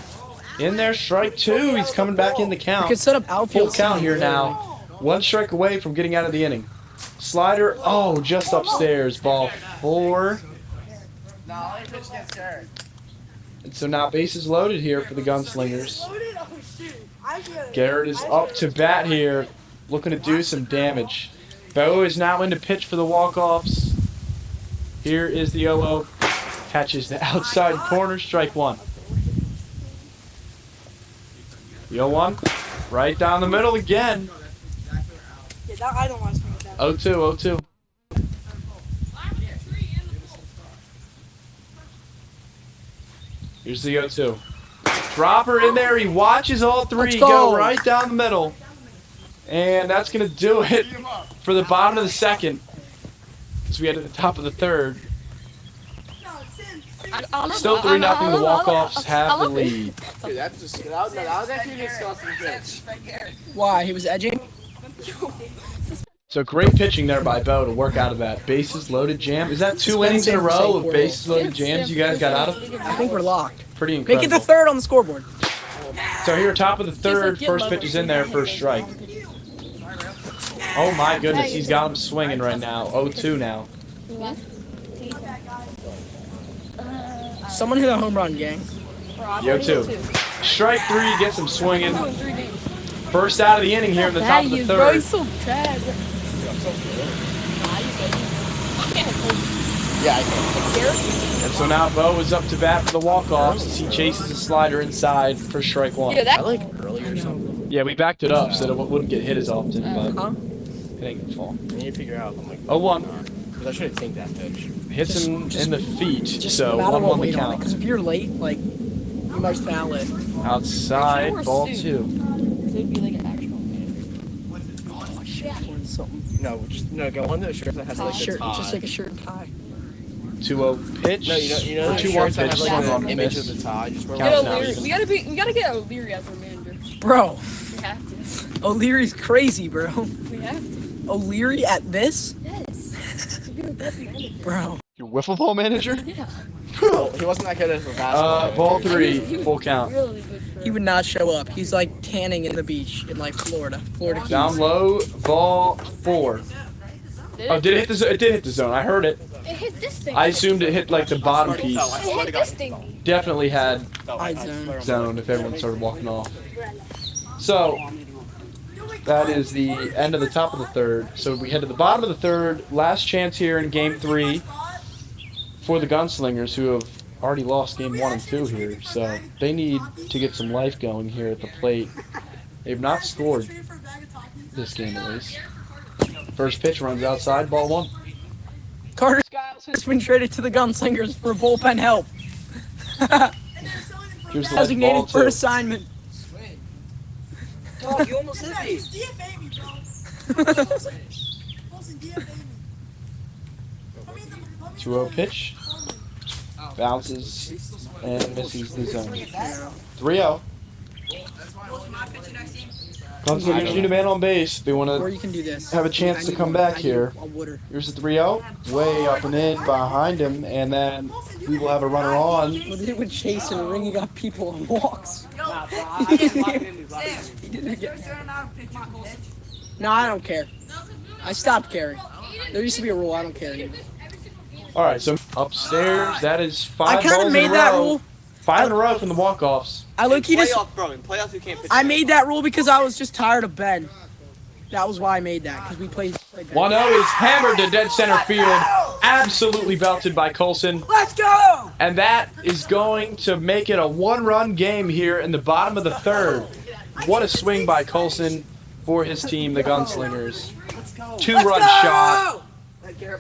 In there, strike 2. He's coming back in the We count. could set up Full outfield count seating. here now. 1 strike away from getting out of the inning. Slider, oh, just upstairs. Ball 4. No, only pitch gets hurt. And so now bases loaded here for the Gunslingers. Garrett is up to bat here, looking to do some damage. Bo is now in to pitch for the Walkoffs. Here is the 0-0. Catches the outside corner, strike 1. The 0-1, right down the middle again. Yeah, that, I don't want to swing it down. 0-2, 0-2. Here's the 0-2. Dropper in there. He watches all 3 Let's go go. right down the middle. And that's going to do it for the bottom of the second. As we head to the top of the third. Still 3-0. The Walkoffs have the lead. Dude, that was actually a disgusting pitch. Why? He was edging? So great pitching there by Bo to work out of that. Bases loaded jam. Is that 2 innings in a row of bases loaded jams you guys got out of? I think we're locked. Pretty Make it the incredible. third on the scoreboard. So here, top of the third, first pitch is in there, first strike. Oh my goodness, he's got him swinging right now. 0-2 now. Someone hit a home run, gang. The 0-2. Strike 3 gets him swinging. First out of the inning here in the top of the third. so bad. Yeah, I can. And so now Bo is up to bat for the Walkoffs as he chases a slider inside for strike 1. Yeah, that. I like earlier or something. Yeah, we backed it up so that it wouldn't get hit as often, but Huh? it ain't gonna fall. I need to figure out. I'm like, 0-1. because I should think that pitch. Hits him in the feet, Just so no matter 1-1 what, the wait on it. count. Because if you're late, like, you might foul it. Outside, ball 2. It'd be like an actual. Or something. No, just go on the shirt that has like the Shirt, tie. just like a shirt and tie. 2-0 pitch. No, you know Or the 2-1 shirts that pitch. have like Swung on the the image miss. of the tie. Just wear Count one. now. We gotta get O'Leary as our manager. Bro, We have to. O'Leary's crazy, bro. We have to. O'Leary at this? Yes. We're the best manager. Bro. Your wiffle ball manager? Yeah. He wasn't that good at basketball. Ball He 3, was full count. Really good for. He would not show up. He's like tanning in the beach in like Florida. Florida Keys. Down low, ball 4. Oh, did it hit the? It did hit the zone. I heard it. It hit this thing. I assumed it hit like the bottom piece. It hit this thing. Definitely had High zone. zone if everyone started walking off. So that is the end of the top of the third. So we head to the bottom of the third. Last chance here in game 3 for the Gunslingers, who have already lost game 1 and 2 here. So they need to get some life going here at the plate. They've not scored this game at least. First pitch runs outside, ball 1. Carter Skiles has been traded to the Gunslingers for bullpen help. Here's the ball Designated 2. for assignment. Dog, you almost hit me. DFA me, bro. Wilson, DFA me. 2-0 pitch. Bounces and misses the zone. 3-0. Gunslingers need a man on base. They want Or to you can do this. have a chance to come back here. A wooder. Here's the 3-0. Way up and in behind him. And then we will have a runner on. What did it with Chase and ringing up people on walks? No, I don't care. I stopped caring. There used to be a rule. I don't care anymore. All right, so upstairs, that is 5 I balls kind of in a made that row. rule. 5 in a row from the walk-offs. I look, he just. Playoff, bro. In playoffs, you can't pitch. I made that rule because I was just tired of Ben. That was why I made that, because we played Ben. 1-0 is hammered to dead center field. Absolutely belted by Colson. Let's go! And that is going to make it a 1-run game here in the bottom of the 3rd. What a swing by Colson for his team, the Gunslingers. 2-run shot.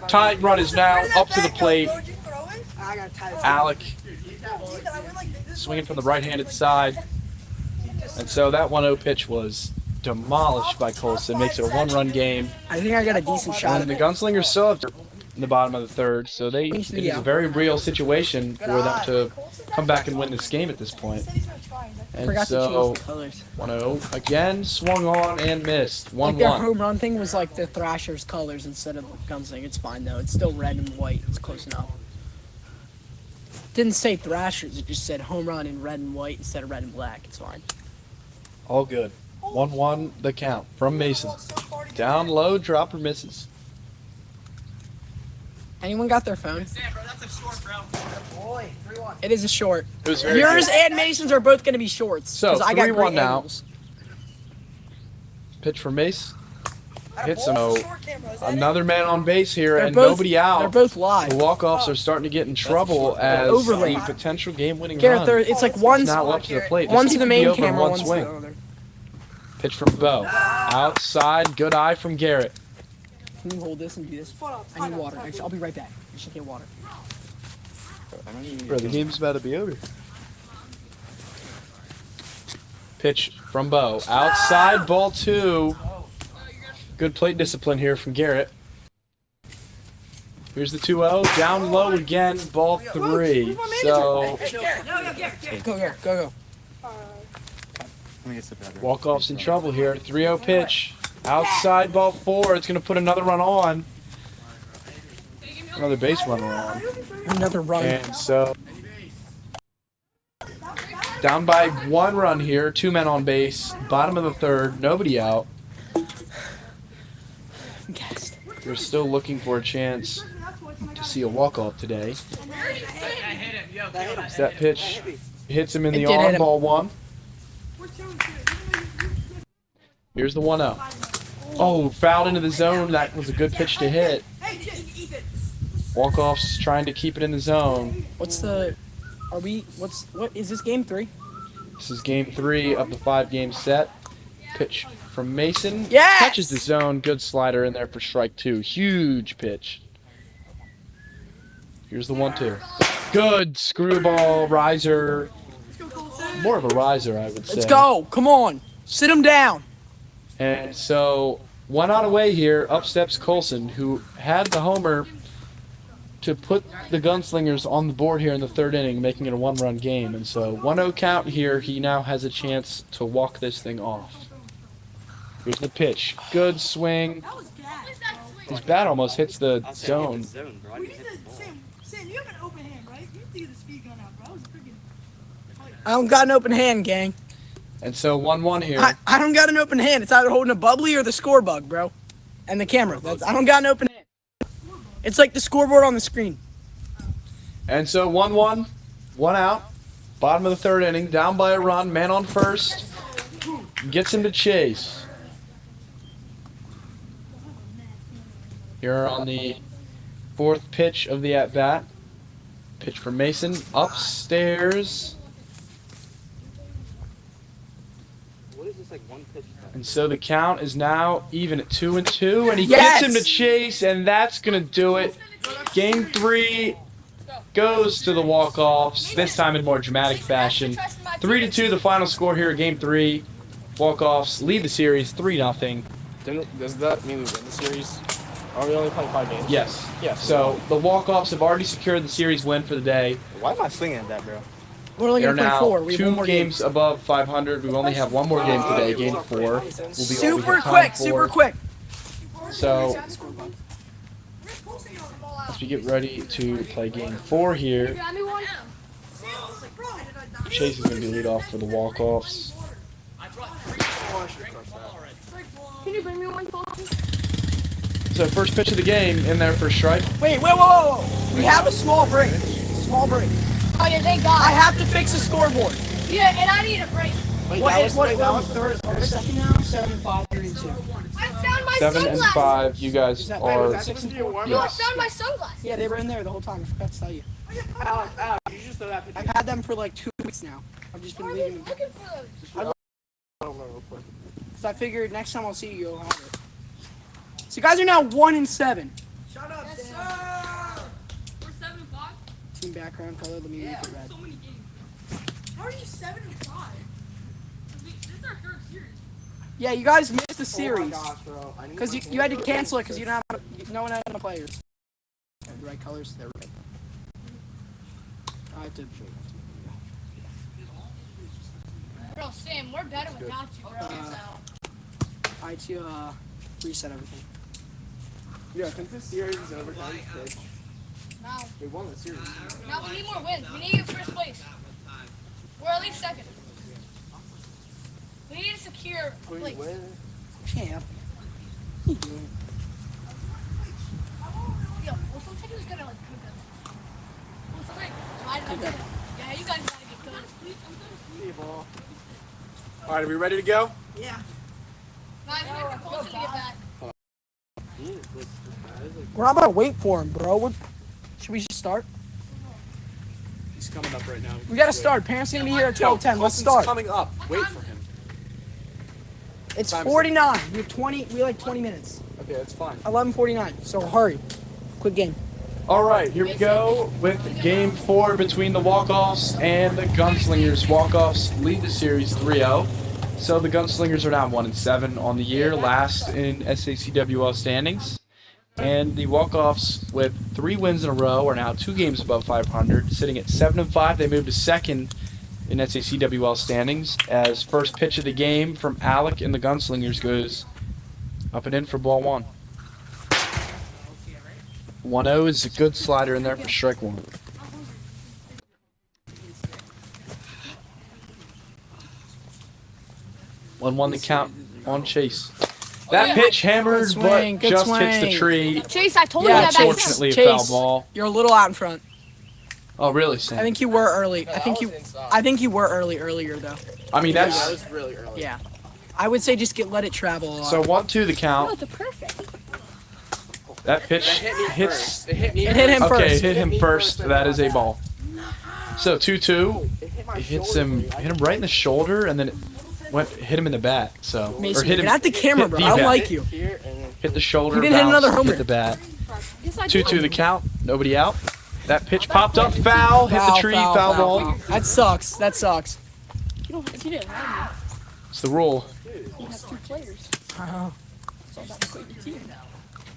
Tying run is now up to the plate. Alec swinging from the right-handed side. And so that 1-0 pitch was demolished by Colson. Makes it a 1-run game. I think I got a decent shot And of the it. Gunslingers still have in the bottom of the 3rd. So it is a very real situation for them to come back and win this game at this point. And Forgot to so change the colors. 1-0 again, swung on and missed. Like their 1-1. home run thing was like the Thrashers colors instead of Gunslinger. It's fine though. It's still red and white. It's close enough. Didn't say Thrashers. It just said home run in red and white instead of red and black. It's fine. All good. 1-1 the count from Mason. Down low, dropper misses. Anyone got their phone? It is a short. It was very Yours good. and Mason's are both going to be shorts. So, 'cause I got 3-1 great now. angles. Pitch for Mace. Hits him. Another man on base here They're and both- nobody out. They're both The live. walk-offs are starting to get in trouble as Overlay. the potential game-winning Garrett, run it's like one's now up to the plate. This one's could the be main over in camera, one one's swing. the other. Pitch from Bo. Outside, good eye from Garrett. Can you hold this and do this? I need water. Actually, I'll be right back. I should get water. Bro, the game's about to be over. Pitch from Bo. Outside, ball 2. Good plate discipline here from Garrett. Here's the 2-0. Down low again, ball 3. So, Go here. Go. walk-off's in trouble here. 3-0 pitch. Outside, ball 4. It's going to put another run on. Another base runner on. Another run. And so, down by 1 run here. 2 men on base. Bottom of the 3rd. Nobody out. Gassed. They're still looking for a chance to see a walk-off today. As that pitch hits him in the It did hit arm, him. ball 1. Here's the 1-0. Oh, fouled into the zone. That was a good pitch to hit. Walk-offs trying to keep it in the zone. What is this game 3? This is game 3 of the 5-game set. Pitch from Mason. Yes! Catches the zone. Good slider in there for strike 2. Huge pitch. Here's the 1-2. Good screwball riser. More of a riser, I would say. Let's go. Come on. Sit him down. And so, 1 out away here. Up steps Colson, who had the homer to put the Gunslingers on the board here in the 3rd inning, making it a 1-run game. And so, 1-0 count here. He now has a chance to walk this thing off. Here's the pitch. Good swing. His bat almost hits the zone. Sam, you have an open hand, right? You need to get the speed gun out, bro. I was freaking. I don't got an open hand, gang. And so 1-1 here. I don't got an open hand. It's either holding a bubbly or the score bug, bro. And the camera. I don't got an open hand. It's like the scoreboard on the screen. And so 1-1, 1 out. Bottom of the 3rd inning, down by a run, man on first. Gets him to chase. Here on the 4th pitch of the at-bat. Pitch for Mason, upstairs. What is this, like, one pitch? And so the count is now even at 2-2, and he Yes! gets him to chase, and that's going to do it. Game 3 goes to the walk-offs, this time in more dramatic fashion. 3-2 the final score here at Game 3. Walk-offs lead the series 3-0. Does that mean we win the series? Are we only playing 5 games? Yes. Yes. So the walk-offs have already secured the series win for the day. Why am I swinging at that, bro? We're only They're gonna play now 4. We have 2 one more games above 500. We only have one more game today. Game 4 will be Super quick, super quick. So as we get ready to play game 4 here, Chase is going to be lead off for the Walkoffs. Can you bring me one phone? So first pitch of the game in there for strike. Wait, whoa. We have a small break. Small break. Oh yeah, thank God. I have to fix the scoreboard. Yeah, and I need a break. What third? Second now? 7-5, 3-2. I found my 7 and sunglasses. 5. You guys Is that are. 6 and 4? No, I found my sunglasses. Yeah, they were in there the whole time. I forgot to tell you. Alex, you just throw that picture. I've had them for like 2 weeks now. I've just been Where are you leaving them. looking for those? So I figured next time I'll see you, you'll have it. So you guys are now 1 and 7. Shut up, Yes, Sam. sir. We're 7-5. Team background color. Let me make it red. So many games. How are you 7 and 5? This is our 3rd series. Yeah, you guys missed the series. Oh my gosh, bro. I need Because my you had to phone. cancel it because you don't have no one had enough players. The right colors, they're red. I have to. Bro, Sam, we're better without you, bro. I had to reset everything. Yeah, since this series is over, can I just pitch? No, We won the series. no, we need more wins. We need first place. We're at least second. We need to secure Please place. win. Champ. Yo, well, sometimes who's gonna like cook us? Well, somebody, I don't know. Yeah, you guys gotta get good. See you, ball. All right, are we ready to go? Yeah. Guys, we're closer to get back. We're not gonna wait for him, bro. Should we just start? He's coming up right now. We gotta start. Parents are gonna be here at 12:10. Let's Colson's start. coming up. Wait for him. It's Time is it? 49. We have 20. We have like 20 minutes. Okay, that's fine. 11:49. So hurry. Quick game. All right, here we go with game 4 between the Walkoffs and the Gunslingers. Walkoffs lead the series 3-0. So the Gunslingers are now 1 and 7 on the year, last in SACWL standings. And the Walkoffs, with 3 wins in a row, are now 2 games above 500, sitting at 7 and 5. They moved to second in SACWL standings. As first pitch of the game from Alec and the Gunslingers goes up and in for ball 1. 1-0 is a good slider in there for strike 1. 1-1 the count on Chase. That pitch hammered, Good swing, but good just hits the swing. tree. Chase, I told Yeah, you that back Unfortunately, a Chase. foul ball. You're a little out in front. Oh, really, I Sam? think you were early. I think you were earlier though. I mean, That that's was really early. Yeah. I would say just let it travel a lot. so 1-2 the No, count. it's a perfect. That pitch That hit me hits. first. It hit me It hit him Okay, first. it hit him first. That is a ball. So 2-2. It hit my It hits shoulder, him, dude. hit him right in the shoulder, and then it hit him in the bat. So or Mason, hit him. get at the camera, hit bro. the I don't bat. like you. Here and then Hit the shoulder. You didn't hit bounced, another homer. Hit the bat. Yes, I 2-2 the count. Nobody out. That pitch popped up. Foul. Hit the tree. Foul ball. That sucks. That sucks. You didn't have It's the rule. me. You have 2 players.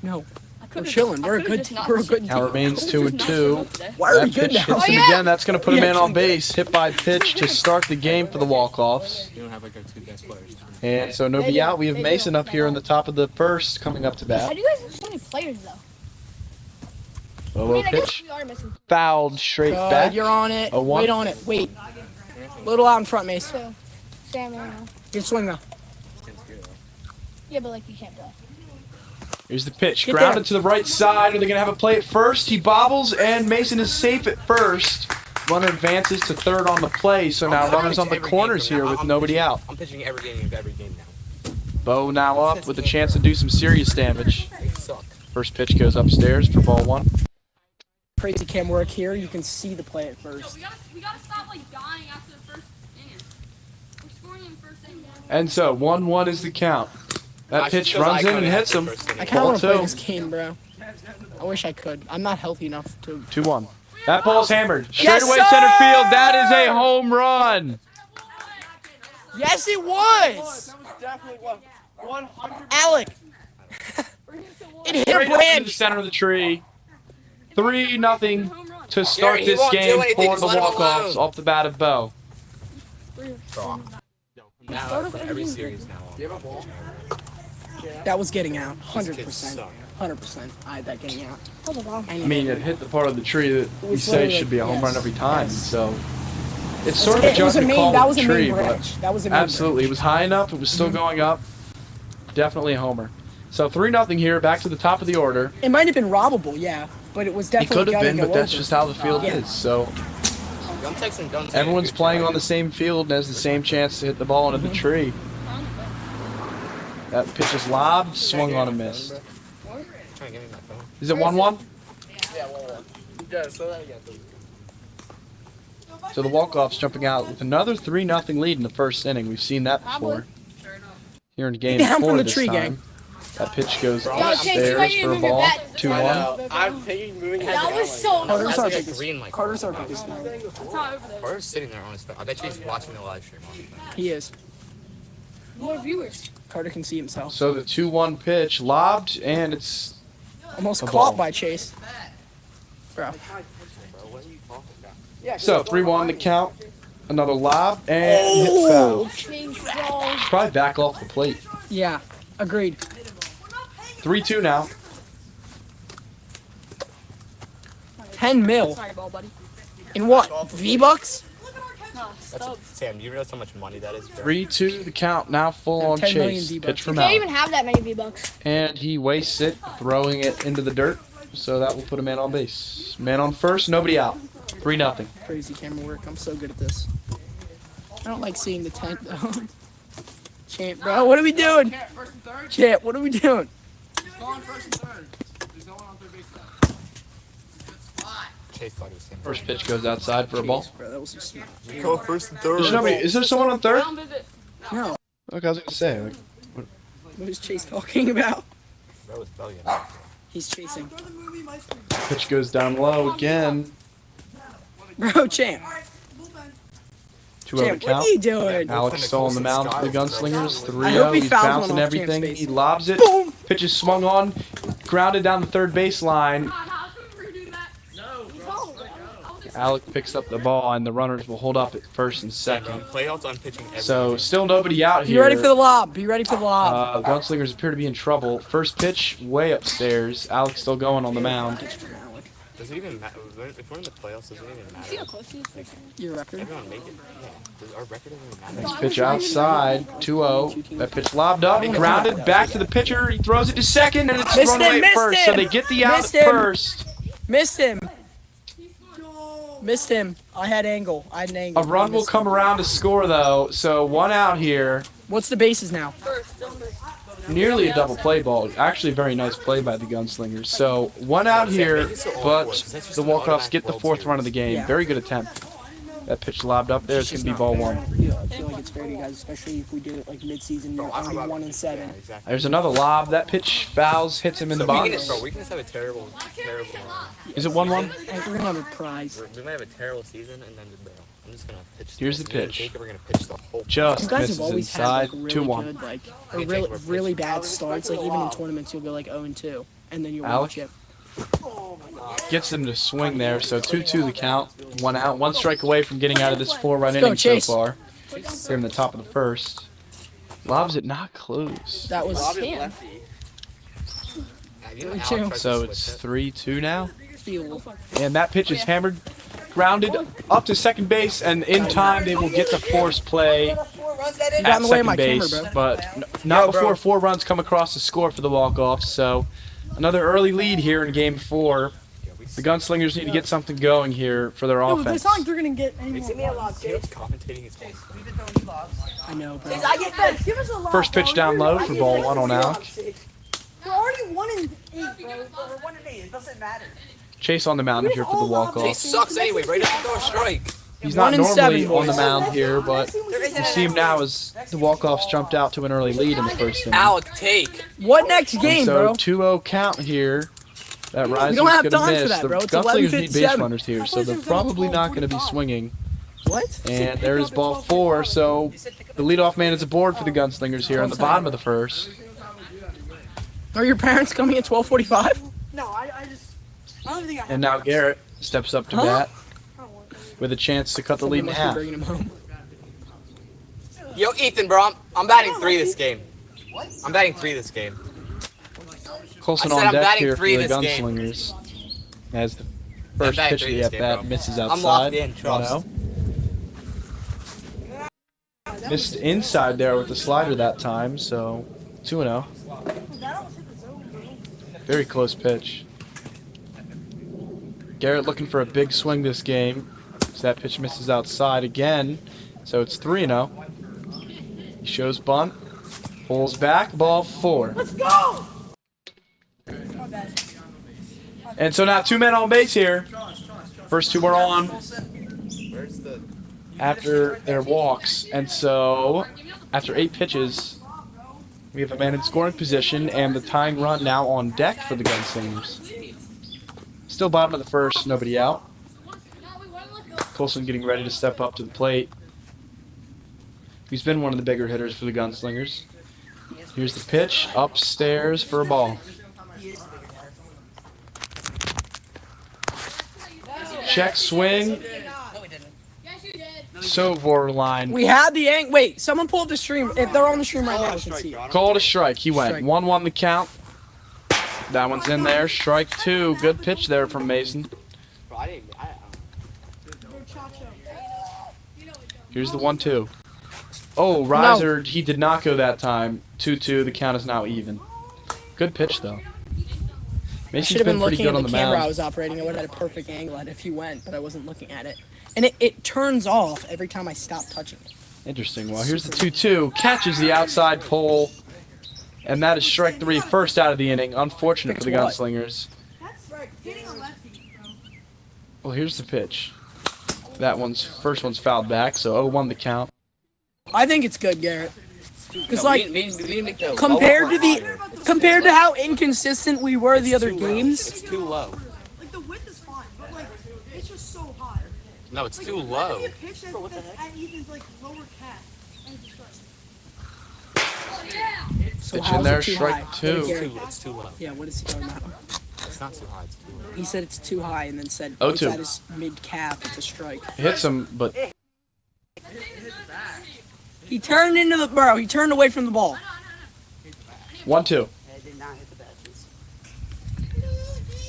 No. I We're could've- chilling. I We're a could've good just team. not We're a shit. good Count team. remains 2-2. Why are we That good pitch now? hits him Oh, yeah. again. That's going to put a We man on actually base. Hit by pitch to start the game for the Walkoffs. You don't have like our 2 best players. And so nobody out. We have They Mason do. up here on the top of the first, coming up to How bat. do you guys have so many players, though? I Low mean, I guess pitch. we are missing. Fouled straight Good, back. you're on it. 0-1. Wait on it. Wait. Little out in front, Mace. So, Sam, I don't know. Good swing though. Yeah, but like you can't play. Here's the pitch. Get Grounded there. to the right side. Are they going to have a play at first? He bobbles, and Mason is safe at first. Runner advances to third on the play, so now runners on the corners here with nobody out. I'm pitching every game of every game now. Bo now up with a chance to do some serious damage. They suck. First pitch goes upstairs for ball 1. Crazy cam work here. You can see the play at first. We gotta stop like dying after the first inning. We're scoring in first inning. And so 1-1 is the count. That pitch Because runs I in and could've hits him. after the first I inning. kind of Ball want to play 2. this game, bro. I wish I could. I'm not healthy enough to. 2-1. That ball's hammered. Yes, Straightaway sir! center field. That is a home run. Yes, it was. that was definitely what 100. Alec. It hit a Straight up into the branch. center of the tree. 3-0 to start Gary, he this won't do game anything, for just the let him walk-offs alone. off the bat of Bo. Now, for every series now. Do you have a ball? That was getting out. These 100%. kids suck. 100%. I had that getting out. I mean, it hit the part of the tree that we was say literally- should be a home run yes, every time. yes. So it's sort of a It was a judgment main. call That with was the a tree, main but branch. That was a main absolutely, it was high enough. It was still going up. Definitely a homer. So 3-0 here. Back to the top of the order. branch. It might have been robbable, yeah, but it was It definitely could have gonna been, go but that's over. just how the field Yeah. is. So Gun Texan, gun Texan. everyone's playing on the same field and has the same chance to hit the ball into the tree. That pitch is lobbed, swung on and missed. Trying to give me my phone. Is it 1-1? Yeah, well. Yeah, slow that again. So the walk-offs jumping out with another 3-0 lead in the first inning. We've seen that before. Here in game Down 4 from the this tree, time. gang. That pitch goes Chase, you might upstairs need to for a move your ball. bat. 2-1. I'm taking moving it. That was so Carter's That's our like a biggest. green light. Carter's our biggest. Carter's sitting there on his phone. I bet you he's watching the live stream. He is. more viewers. Carter can see himself. So the 2-1 pitch lobbed, and it's Almost a caught ball. by Chase. Bro. so 3-1 the count. Another lob and hit foul. Change balls. Probably back off the plate. Yeah, agreed. 3-2 now. 10 mil. Sorry, ball, buddy. In what? V-Bucks? No, stop. Sam, do you realize how much money that is? 3-2 the count. Now full on 10 million Chase. V-Bucks. Pitch from Can't out. even have that many V-Bucks. And he wastes it, throwing it into the dirt. So that will put a man on base. Man on first, nobody out. 3-0. Crazy camera work. I'm so good at this. I don't like seeing the tent though. Champ, bro, what are we doing? First and third? Champ, what are we doing? He's going first and third. There's no one on third base now. Good spot. Chase thought he was Sam. First pitch goes outside for a ball. Bro, that was just not. Go first and third. There's nobody. Is there someone on third? No. Okay, I was gonna say. Like, What is Chase talking about? Bro was belly. He's chasing. Throw the movie my screen. pitch goes down low again. Bro, Champ. Alright, bullpen. 2-0 the Champ, what count. are you doing? Alex still on the mound for the Gunslingers. I hope 3-0. he He's fouls one bouncing off everything. Champ's face. He lobs it. Boom! Pitch is swung on, grounded down the third baseline. Alex picks up the ball, and the runners will hold up at first and second. Playoffs, I'm pitching every So still nobody out Be here. ready for the lob. Be ready for the lob. Gunslingers appear to be in trouble. First pitch way upstairs. Alex still going on the mound. Does it even matter? If we're in the playoffs, does it even matter? See how close he is? Your record. Everyone make it. Yeah. Does our record even matter? Next pitch outside. 2-0. That pitch lobbed up, grounded back to the pitcher. He throws it to second, and it's Missed run him, away at missed first. him. So they get the out Missed at him. first. Missed him. Go. Missed him. I had angle. I had an angle. A run will Missed come him. around to score though. So one out here. What's the bases now? Nearly a double play ball. Actually, a very nice play by the Gunslingers. So one out here, but the Walkoffs get the fourth run of the game. Yeah. Very good attempt. That pitch lobbed up there. It's gonna be ball one. I feel like it's fair to you guys, especially if we did it like mid-season. You're only 1-7. Yeah, exactly. There's another lob. That pitch fouls, hits him in the box. We can just have a terrible. Is it 1-1? I think we're gonna have a prize. We might have a terrible season and then just bail. I'm just gonna pitch. Here's the me and pitch. Jacob are gonna pitch the whole. You Just guys misses have always had inside. like really 2-1. good, like or really, really bad starts. Like even in tournaments, you'll go like 0-2, and then you'll Alex? watch it. Gets them to swing there. So 2-2 the count. One out. One strike away from getting out of this 4-run Let's go, inning so Chase. far. Here in the top of the first. Lobs it not close. That was Damn. So it's 3-2 now. feel. And that pitch is hammered, grounded up to second base, and in time they will get the force play Got at in the way of my second camera, base, bro. but not before 4 runs come across the score for the walk-offs. So another early lead here in Game 4. The Gunslingers need to get something going here for their No, offense. it's not like they're gonna get any more. Commentating is I know, bro. I get this. Give us a lot. First pitch down low for ball 1 on Alec. We're already 1-8, bro. We're 1-8. It doesn't matter. Chase on the mound here for the He walk-off. sucks anyway. Right up the strike. He's not 1-7, normally on the boys. mound here, but you see him now as the walk-offs jumped out to an early lead in the first inning. Alec, take. What next And game, so bro? 2-0 count here. That Riser's don't have gonna time for miss. that, The bro. It's Gunslingers need base 11:57. runners here, so they're probably not going to be swinging. What? And there's ball 4, so the leadoff man is aboard for the Gunslingers here on the bottom of the first. Are your parents coming at 12:45? No, I don't think I And now Garrett steps up to Huh? bat with a chance to cut the lead in Must be half. bringing him home. Yo, Ethan, bro, I'm batting 3 this game. I'm batting 3 this game. Colson I said on I'm deck batting here for 3 the this game. Gunslingers. As the first batting pitch of 3 the this game, at-bat bro. misses I'm outside. locked in, trust. 1-0. Missed inside there with the slider that time, so 2-0. Very close pitch. Garrett looking for a big swing this game. So that pitch misses outside again. So it's 3-0. He shows bunt. Pulls back, ball 4. Let's go! And so now 2 men on base here. First 2 are on after their walks. And so after 8 pitches, we have a man in scoring position and the tying run now on deck for the Gunslingers. Still bottom of the first, nobody out. Colson getting ready to step up to the plate. He's been one of the bigger hitters for the Gunslingers. Here's the pitch, upstairs for a ball. Check swing. So borderline. We had the wait, someone pull up the stream. If they're on the stream right now, I can see it. Called a strike. He went. Strike. 1-1 the count. That one's in there. Strike 2. Good pitch there from Mason. Here's the 1-2. Oh, riser. He did not go that time. 2-2. The count is now even. Good pitch though. I Mason's should have been pretty looking good at on the the camera I mound. was operating. I would have had a perfect angle at it if he went, but I wasn't looking at it. And it turns off every time I stop touching it. Interesting. Well, here's the 2-2. Catches the outside pole. And that is strike 3. First out of the inning. Unfortunate for the What? Gunslingers. That's right. Hitting a lefty, bro. Well, here's the pitch. That first one's fouled back, so 0-1 the count. I think it's good, Garrett. Because We need to make the compared to how inconsistent we were the other games, It's too low. Like, the width is fine, but, like, it's just so high. No, it's too Like, low. give me a pitch that's at Ethan's, like, lower calf. And it's just- so Pitch how's in there, it too strike high? What 2. did It's Garrett- too, it's too low. Yeah, what is he talking about? It's not too high. It's too low. He said it's too high and then said 0-2. it's at his mid-calf, it's a strike. Hits him, but He turned into the bro. He turned away from the ball. 1-2.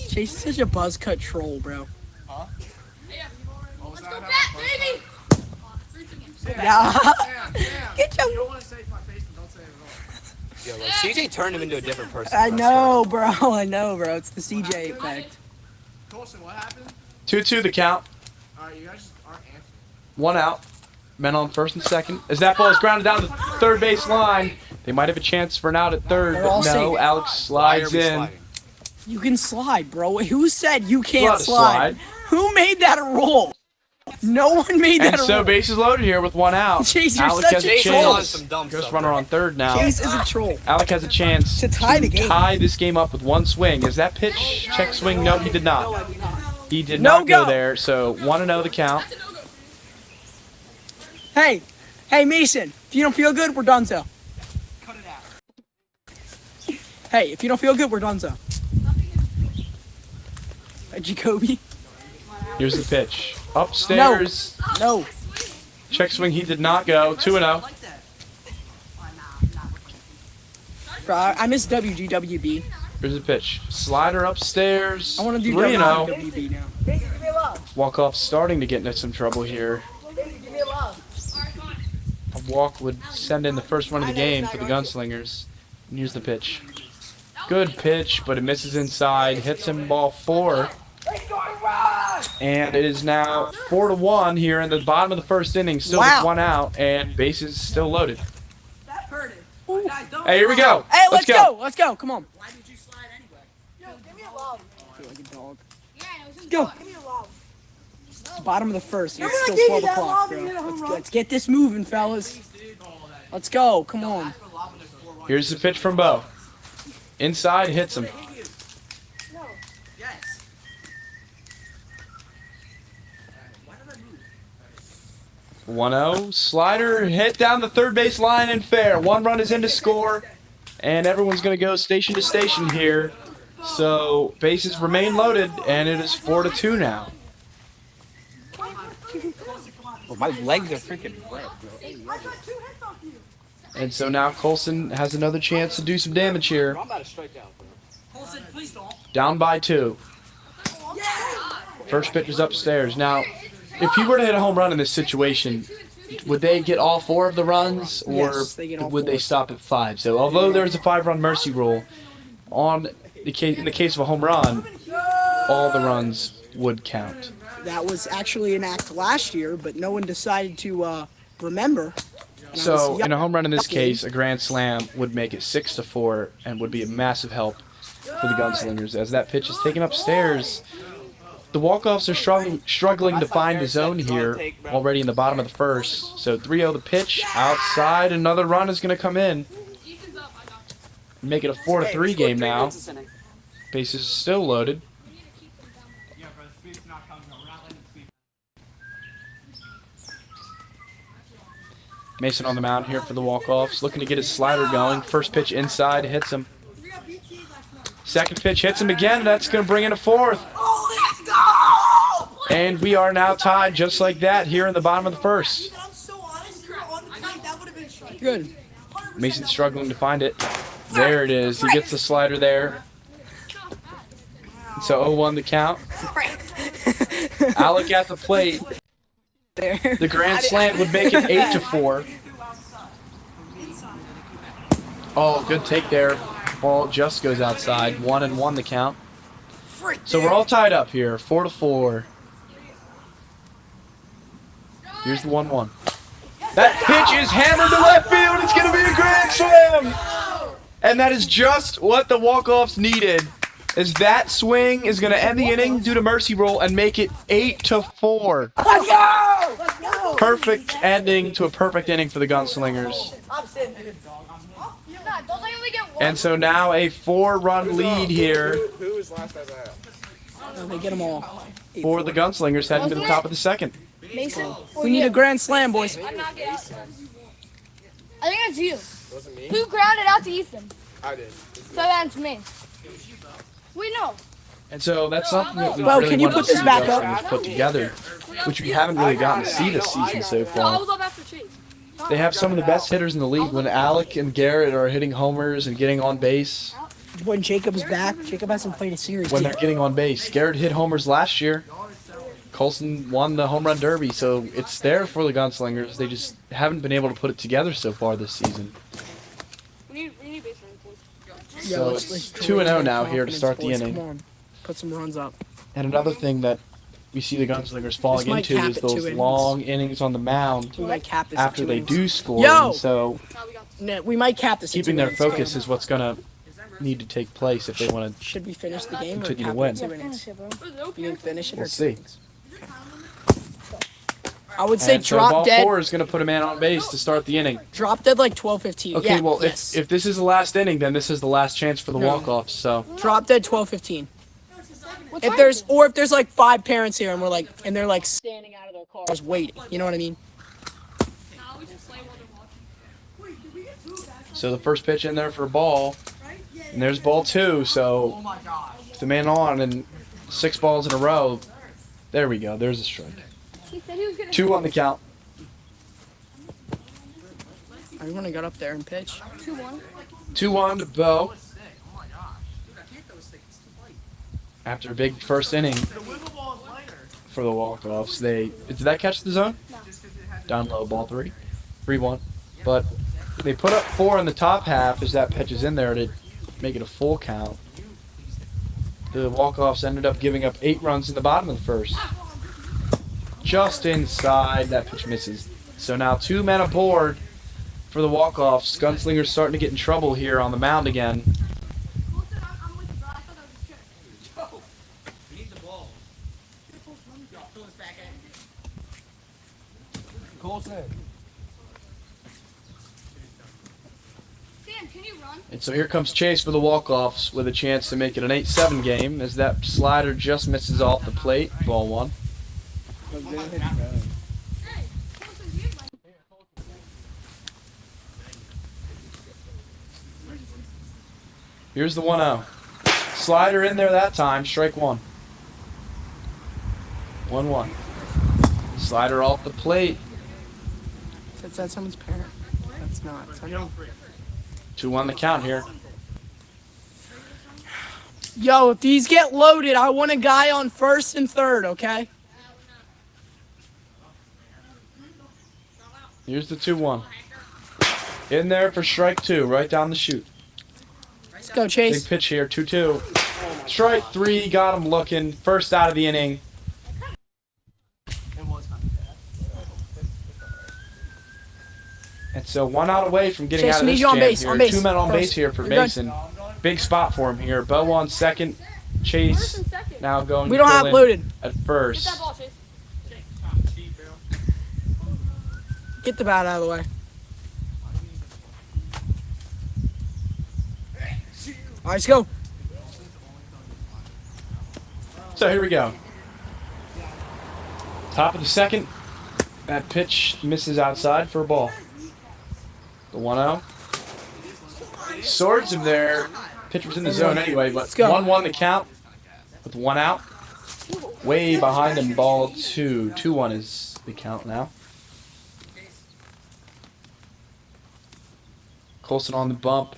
Chase is such a buzz cut troll, bro. Let's go back, baby! Yeah. Get your. Yo, like, CJ turned him into a different person. I know, bro. I know, bro. It's the CJ effect. Colson, what happened? 2-2 the count. Alright, you guys just aren't answering. 1 out. Men on first and second. As that ball is grounded down the third base line, they might have a chance for an out at third, They're but all no. safe. Alex slides in. You can slide, bro. Who said you Allowed can't to slide? Who made that a rule? No one made that And a so rule. bases loaded here with 1 out. Chase, you're Alec such has a a troll. chance. Some dumb Ghost stuff, runner bro. on third now. Chase is a troll. Alec has a chance To tie the game. tie this game up with 1 swing. Is that pitch check swing? No, he did not. He did No not go go. there. So 1-0 the count. Hey, Mason. If you don't feel good, we're done so. Cut it out. Hey, if you don't feel good, we're done so. Jacoby? Here's the pitch. Upstairs. No. Check swing. He did not go. 2-0. Bro, I miss WGWB. Here's the pitch. Slider upstairs. I want to do 3-0. WGWB now. Walkoff's starting to get into some trouble here. A walk would send in the first one of the game for the Gunslingers. And here's the pitch. Good pitch, but it misses inside. Hits him ball 4. And it is now 4-1 here in the bottom of the first inning. Still with Wow. 1 out, and bases still loaded. That hurt it. Guys, don't Hey, here we go. Hey, let's go. Let's go. Come on. Why did you slide anyway? Yo, give me a lob. Feel like a dog. Yeah, it was Go. Give me a lob. Bottom of the first. and It's Remember I still gave 12 you that o'clock, lob bro. and you hit a home run? Let's get this moving, fellas. Let's go. Come on. Here's the pitch from Bo. Inside, hits him. No. Yes. 1-0. Slider hit down the third base line and fair. 1 run is in to score. And everyone's going to go station to station here. So bases remain loaded, and it is 4-2 now. My legs are freaking wet, bro. I got 2 hits off you. And so now Colson has another chance to do some damage here. I'm about to strike out, bro. Colson, please don't. Down by 2. First pitch is upstairs. Now, if he were to hit a home run in this situation, would they get all 4 of the runs, or Yes, they get all would 4. they stop at 5? So although there's a 5-run mercy rule, in the case of a home run, all the runs would count. That was actually an act last year, but no one decided to remember. And I So was in a home run in this yucky. case, a grand slam would make it 6-4 and would be a massive help for the Gunslingers. As that pitch is taken upstairs, the Walkoffs are struggling to find a zone here already in the bottom of the first. So 3-0 the pitch, outside, another run is going to come in. Make it a 4-3 game now. Bases still loaded. Mason on the mound here for the Walkoffs, looking to get his slider going. First pitch inside, hits him. Second pitch hits him again, that's going to bring in a 4th. And we are now tied just like that here in the bottom of the first. I'm so honest, you were on the kite, that would have been strike. Good. Mason's struggling to find it. There it is. He gets the slider there. So 0-1 the count. Alec at the plate. There. The grand slam would make it 8-4. Oh, good take there. Ball just goes outside. 1-1 the count. So we're all tied up here. 4-4. Here's the 1-1. That pitch is hammered to left field. It's going to be a grand slam. And that is just what the Walkoffs needed. Is that swing is going to end the inning due to mercy rule and make it 8-4. Let's go! Perfect ending to a perfect inning for the Gunslingers. And so now a 4-run lead here Who was last at that? They get them all. for the Gunslingers heading to the top of the second. Mason? We need a grand slam, boys. I'm not getting out. I think it's you. Wasn't me? Who grounded out to Ethan? I did. So that's me. We know. And so that's something that we Well, really can you wanted put to this see back the up? Gunslingers put together, which we haven't really gotten to see this season so No, I far. was up after Chase. They have some of the best hitters in the league when Alec and Garrett are hitting homers and getting on base. When Jacob's back, Jacob hasn't played a series When yet. they're getting on base. Garrett hit homers last year. Colson won the home run derby, so it's there for the Gunslingers. They just haven't been able to put it together so far this season. We need base running, please. Yeah, So let's it's drain 2-0 some now here to confidence, start the boys. inning. Come on, put some runs up. And another thing that we see the Gunslingers falling might into cap is it 2 those innings. long innings on the mound We might cap this at after 2 they innings. do score. Yo! And so Now we got this. No, we might cap this. at keeping 2 their innings, focus Caleb. is what's going to need to take place if they want to. Should we finish the game or Continue cap to it win. at 2 innings? You can finish it We'll or 2 see. innings. I would say And so drop ball dead. 4 is going to put a man on base to start the inning. Drop dead like 12-15. Okay, yeah, well, yes. if this is the last inning, then this is the last chance for the No. walk-offs. So Drop dead 12-15. What If time there's is it? or if there's like 5 parents here and we're like and they're like standing out of their cars waiting. You know what I mean? Nah, we just play while they're watching. So the first pitch in there for a ball, and there's ball 2. So if the man on and 6 balls in a row, there we go. There's a strike. He said he was gonna 2 on the count. I want to get up there and pitch. 2-1. 2-1 to Bo. After a big first inning for the walk-offs, did that catch the zone? No. Down low, ball 3. 3-1. But they put up 4 in the top half as that pitch is in there to make it a full count. The walk-offs ended up giving up 8 runs in the bottom of the first. Just inside, that pitch misses. So now 2 men aboard for the walk-offs. Gunslingers starting to get in trouble here on the mound again. I'm with you, bro. I thought that was a trick. We need the ball. Pull this back in. Colson. Sam, can you run? And so here comes Chase for the walk-offs with a chance to make it an 8-7 game as that slider just misses off the plate. Ball 1. Hey, Colson, do you like Here's the 1-0. Slider in there that time, strike 1. 1-1. Slider off the plate. Is that someone's parent? That's not. It's not. 2-1 the count here. Yo, if these get loaded, I want a guy on first and third, okay? Here's the 2-1. In there for strike 2, right down the chute. Let's go, Chase. Big pitch here, 2-2. Strike 3, got him looking. First out of the inning. And so 1 out away from getting Chase, out of need this you on jam base, here. on base. 2 men on First. base here for You're good. Mason. Big spot for him here. Bo on second. Chase now going We don't have fill in loaded. at first. Get that ball, Chase. Get the bat out of the way. All right, let's go. So here we go. Top of the second. That pitch misses outside for a ball. The 1-0. Swords him there. Pitch was in the zone anyway, but Let's go. 1-1 the count with 1 out. Way behind him, ball 2. 2-1 is the count now. Colson on the bump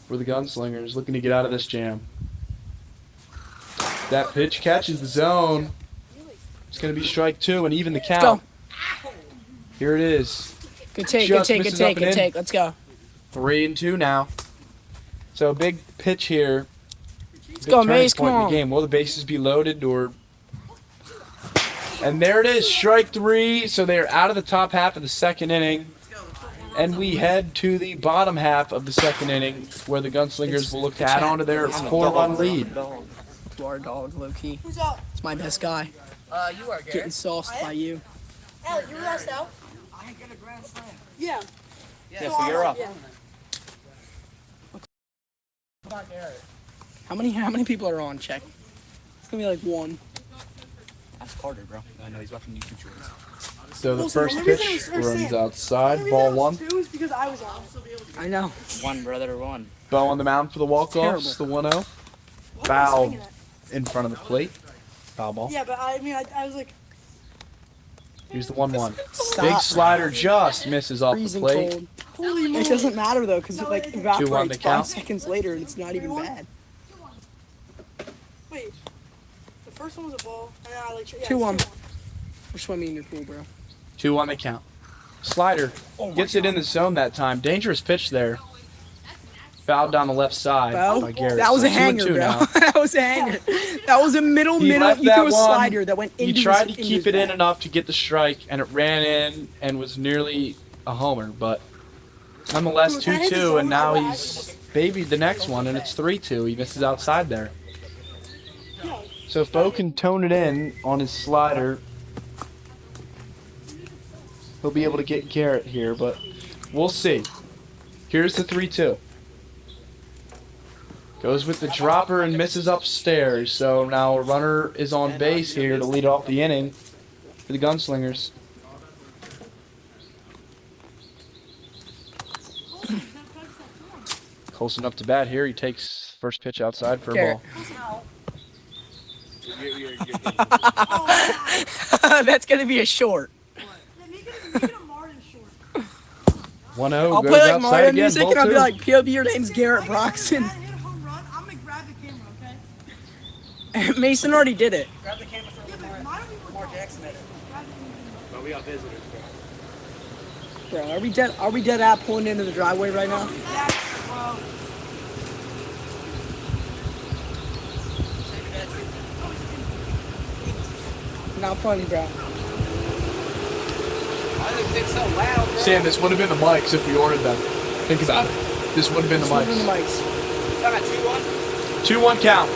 for the Gunslingers, looking to get out of this jam. That pitch catches the zone. It's going to be strike 2 and even the count. Go. Here it is. Good take, Just good take, good misses take, up and good in. take. Let's go. 3-2 now. So big pitch here. Let's go, Mace, come on. Game. Will the bases be loaded or? And there it is, strike 3. So they are out of the top half of the second inning, and we head to the bottom half of the second inning, where the Gunslingers will look to add on to their 4-run lead. Our dog, low key. Who's up? It's my best guy. You are Getting sauced by you. Elliot, you were last out? I get a grand slam. Yeah. Yeah, so you're up. Yeah. How many people are on? Check. It's gonna be like 1. Ask Carter, bro. I know he's watching YouTube shorts. So the Wilson, first the only reason pitch it was- or runs Sam. outside, The ball reason it 1. was 2 is because I was on. I know. One, brother, one. Bo on the mound for the Walkoffs, the 1-0. What was I Foul swinging at? in front of the plate. Foul ball. Yeah, but I mean, I was like, Here's the 1-1. Stop. Big slider just misses off the Freezing plate. cold. holy moly. It doesn't matter though, because it like 2-1 evaporates the 5 count. seconds later, and it's not even bad. Wait. The first one was a ball, and then I like, yeah, 2-1. 2-1. We're swimming in your pool, bro. 2-1 the count. Slider gets it in the zone that time. Dangerous pitch there. Fouled down the left side Bro, by Garrett. that was So a hanger, 2-2 bro. now. That was a hanger. That was a middle. He left You that threw a one. slider that went into He tried his, to into keep his it in back. enough to get the strike, and it ran in and was nearly a homer. But nonetheless, Dude, that hit the 2-2, zone and now right he's babied the next one, and it's 3-2. He misses outside there. So if Bo can tone it in on his slider, he'll be able to get Garrett here, but we'll see. Here's the 3-2. Goes with the dropper and misses upstairs. So now a runner is on base here to lead off the inning for the Gunslingers. Colson up to bat here. He takes first pitch outside for a Garrett. ball. That's gonna be a short. Yeah, make it a Martin short. 1-0 I'll goes play like outside Mario again. music, Ball and I'll be two. like, "POV, your name's Garrett Broxton." If I hit a home run, I'm gonna grab the camera, okay? Mason already did it. Grab the camera for Yeah, but mine will be Lamar Jackson at it. But we got visitors, bro. Bro, are we dead at pulling into the driveway right now? bro. Not funny, bro. Why does it so loud, bro? Sam, this would have been the mics if we ordered them. Think about it. This would have been the Moving the mics. mics. Got a 2-1? 2-1 count.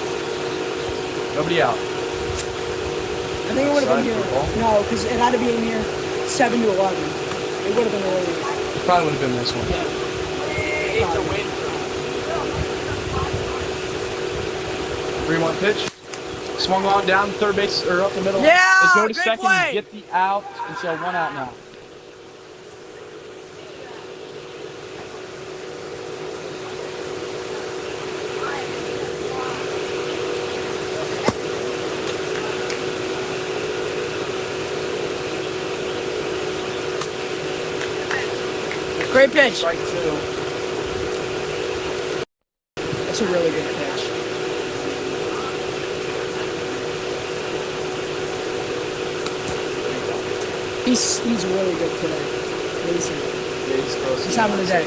Nobody out. I think it would have been Side for ball. here. No, because it had to be in here 7 to 11. It would have been earlier. Probably would have been this one. It's a win. 3-1 pitch. Swung on down third base or up the middle. Yeah, They go to great second play. and get the out, and so 1 out now. Great pitch. Strike 2. That's a really good pitch. He's really good today. Mason. He's having a day.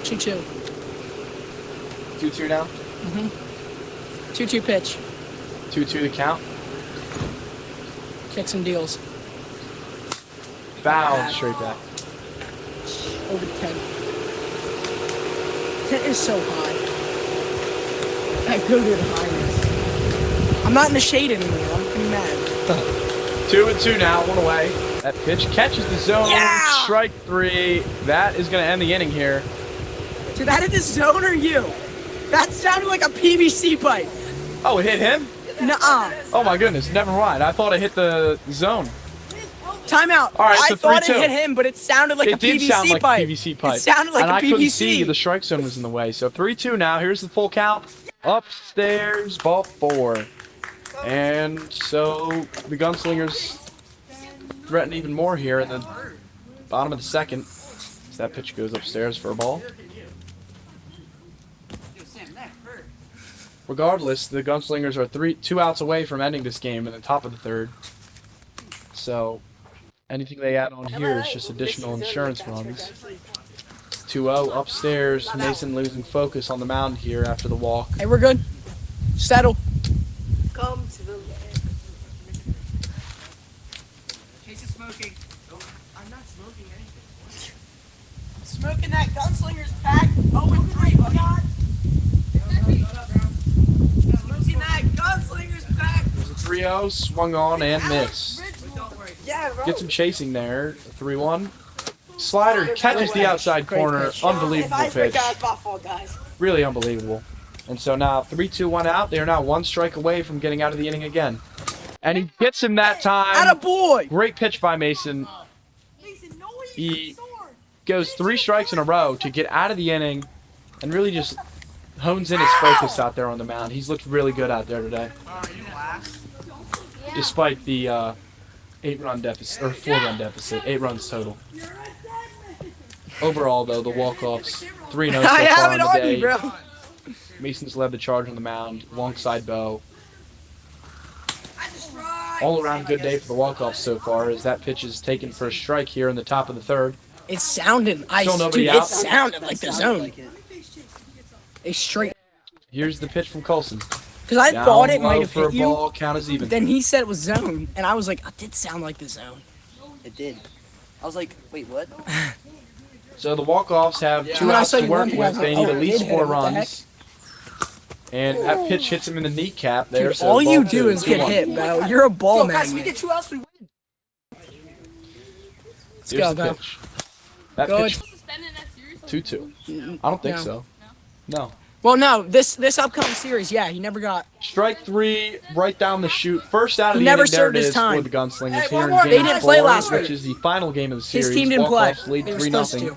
2-2. 2-2 now. 2-2 pitch. 2-2 the count. Kicks and deals. Foul straight back. Over 10. 10 is so high. I go to the highness. I'm not in the shade anymore. I'm pretty mad. 2-2 now, 1 away. That pitch catches the zone. Yeah! Strike 3. That is going to end the inning here. Did that hit the zone or you? That sounded like a PVC pipe. Oh, it hit him? Nuh-uh. Oh my goodness, never mind. I thought it hit the zone. Timeout. All right, I so thought 3-2. it hit him, but it sounded like a It did PVC sound like pipe. a PVC pipe. It sounded like and a I couldn't PVC. see the strike zone was in the way. So 3-2 now. Here's the full count. Upstairs, ball 4. And so the Gunslingers threaten even more here in the bottom of the second. As that pitch goes upstairs for a ball. Regardless, the Gunslingers are 2 outs away from ending this game in the top of the third. So anything they add on here is just additional insurance runs. 2-0 upstairs. Mason losing focus on the mound here after the walk. Hey, we're good. Settle. Come to the land. Casey's smoking. I'm not smoking anything. Smoking that Gunslingers pack. 0-3, buddy. Smoking that Gunslingers pack. There's a 3-0, swung on and missed. Yeah, bro. Gets him chasing there. 3-1. Slider catches the outside Great corner. pitch. Unbelievable If I pitch. forgot, it's my fault, guys. Really unbelievable. And so now 3-2-1 out. They are now 1 strike away from getting out of the inning again. And he gets him that time. Attaboy. Great pitch by Mason. He goes 3 strikes in a row to get out of the inning and really just hones in his focus out there on the mound. He's looked really good out there today. Despite the 8-run deficit, or 4-run deficit, 8 runs total. Overall, though, the Walkoffs 3-0 so I far have on it the on day. you, bro. Mason's led the charge on the mound, alongside Bo. All around good day for the Walkoffs so far, as that pitch is taken for a strike here in the top of the third. It sounded. Still nobody Dude, out? it sounded like the zone. A straight. Here's the pitch from Coulson. Because I Down thought it low might have for a hit you. ball, count is even. Then he said it was zone, and I was like, it did sound like the zone. It did. I was like, wait, what? So the Walkoffs have 2 When I outs saw to you work run, I with. was They like, need oh, at least it did 4 hit him, what the runs. And that pitch hits him in the kneecap there. Dude, So all you ball do 2, is get 2-1. hit, bro. You're a ball Yo, guys, we magnet. get 2 outs, we win. Let's Here's go, the bro. pitch. That Go pitch, Suspended that series? 2-2. I don't think No. so. No. Well, no, this upcoming series, yeah, he never got. Strike 3, right down the chute. First out of He the never inning, there served it his is time. for the Gunslingers Hey, here one in more. game They didn't play 4, last which week. is the final game of the series. His team didn't play. Walkoffs lead They were 3-0. supposed to.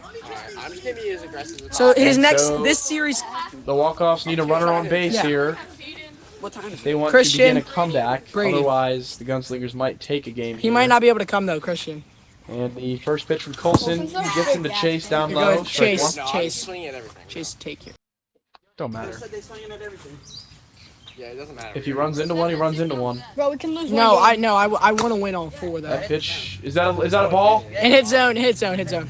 I'm just gonna be as aggressive as So his And next, so- this series, The Walkoffs need a runner on base Yeah. here. What time is If they want Christian, to begin a comeback. Brady. Otherwise, the Gunslingers might take a game he here. might not be able to come though, Christian. And the first pitch from Coulson gets him to chase down Here low. goes Strike Chase. 1. No, I'm Chase. swinging at everything. Chase, take you. Don't matter. They swinging at everything. Yeah, it doesn't matter. If he runs into one, he runs into one. Bro, we can lose No, one I game. know. I want to win all 4 though. That pitch, is that a ball? And hit zone, hit zone, hit zone.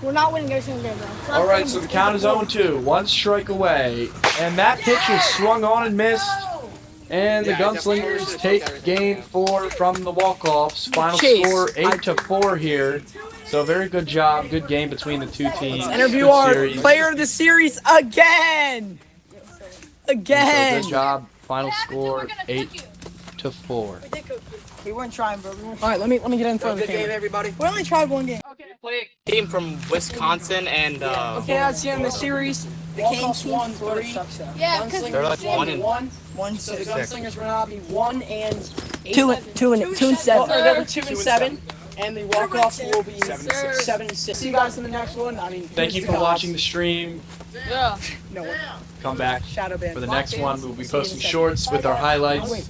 We're not winning every single game, bro. All right, so the count is 0-2. 1 strike away. And that pitch is swung on and missed. And the Gunslingers take game 4 from the Walkoffs. Final Chase, score 8-4 here. So very good job, good game between the 2 teams. Interview Good our series. player of the series again. So Again. good job. Final What score happens if we're gonna cook you? 8-4. We weren't trying, bro. We weren't All right, let me get in front of Good the game, camera. everybody. We only tried one game. Play a team from Wisconsin and Okay, that's the end of the series. The Kings won 3. Yeah, because they're like 1-1. 1 So the 6. Gunslingers were now be 1 and 8. 2 and 7. Or they were 2 and 7. And the walk-off will be 7-6. 7-6. See you guys in the next one. I mean, Thank you for watching the stream. Yeah. No one. Come back Shadow Band. for the next one. We'll be posting shorts with our highlights and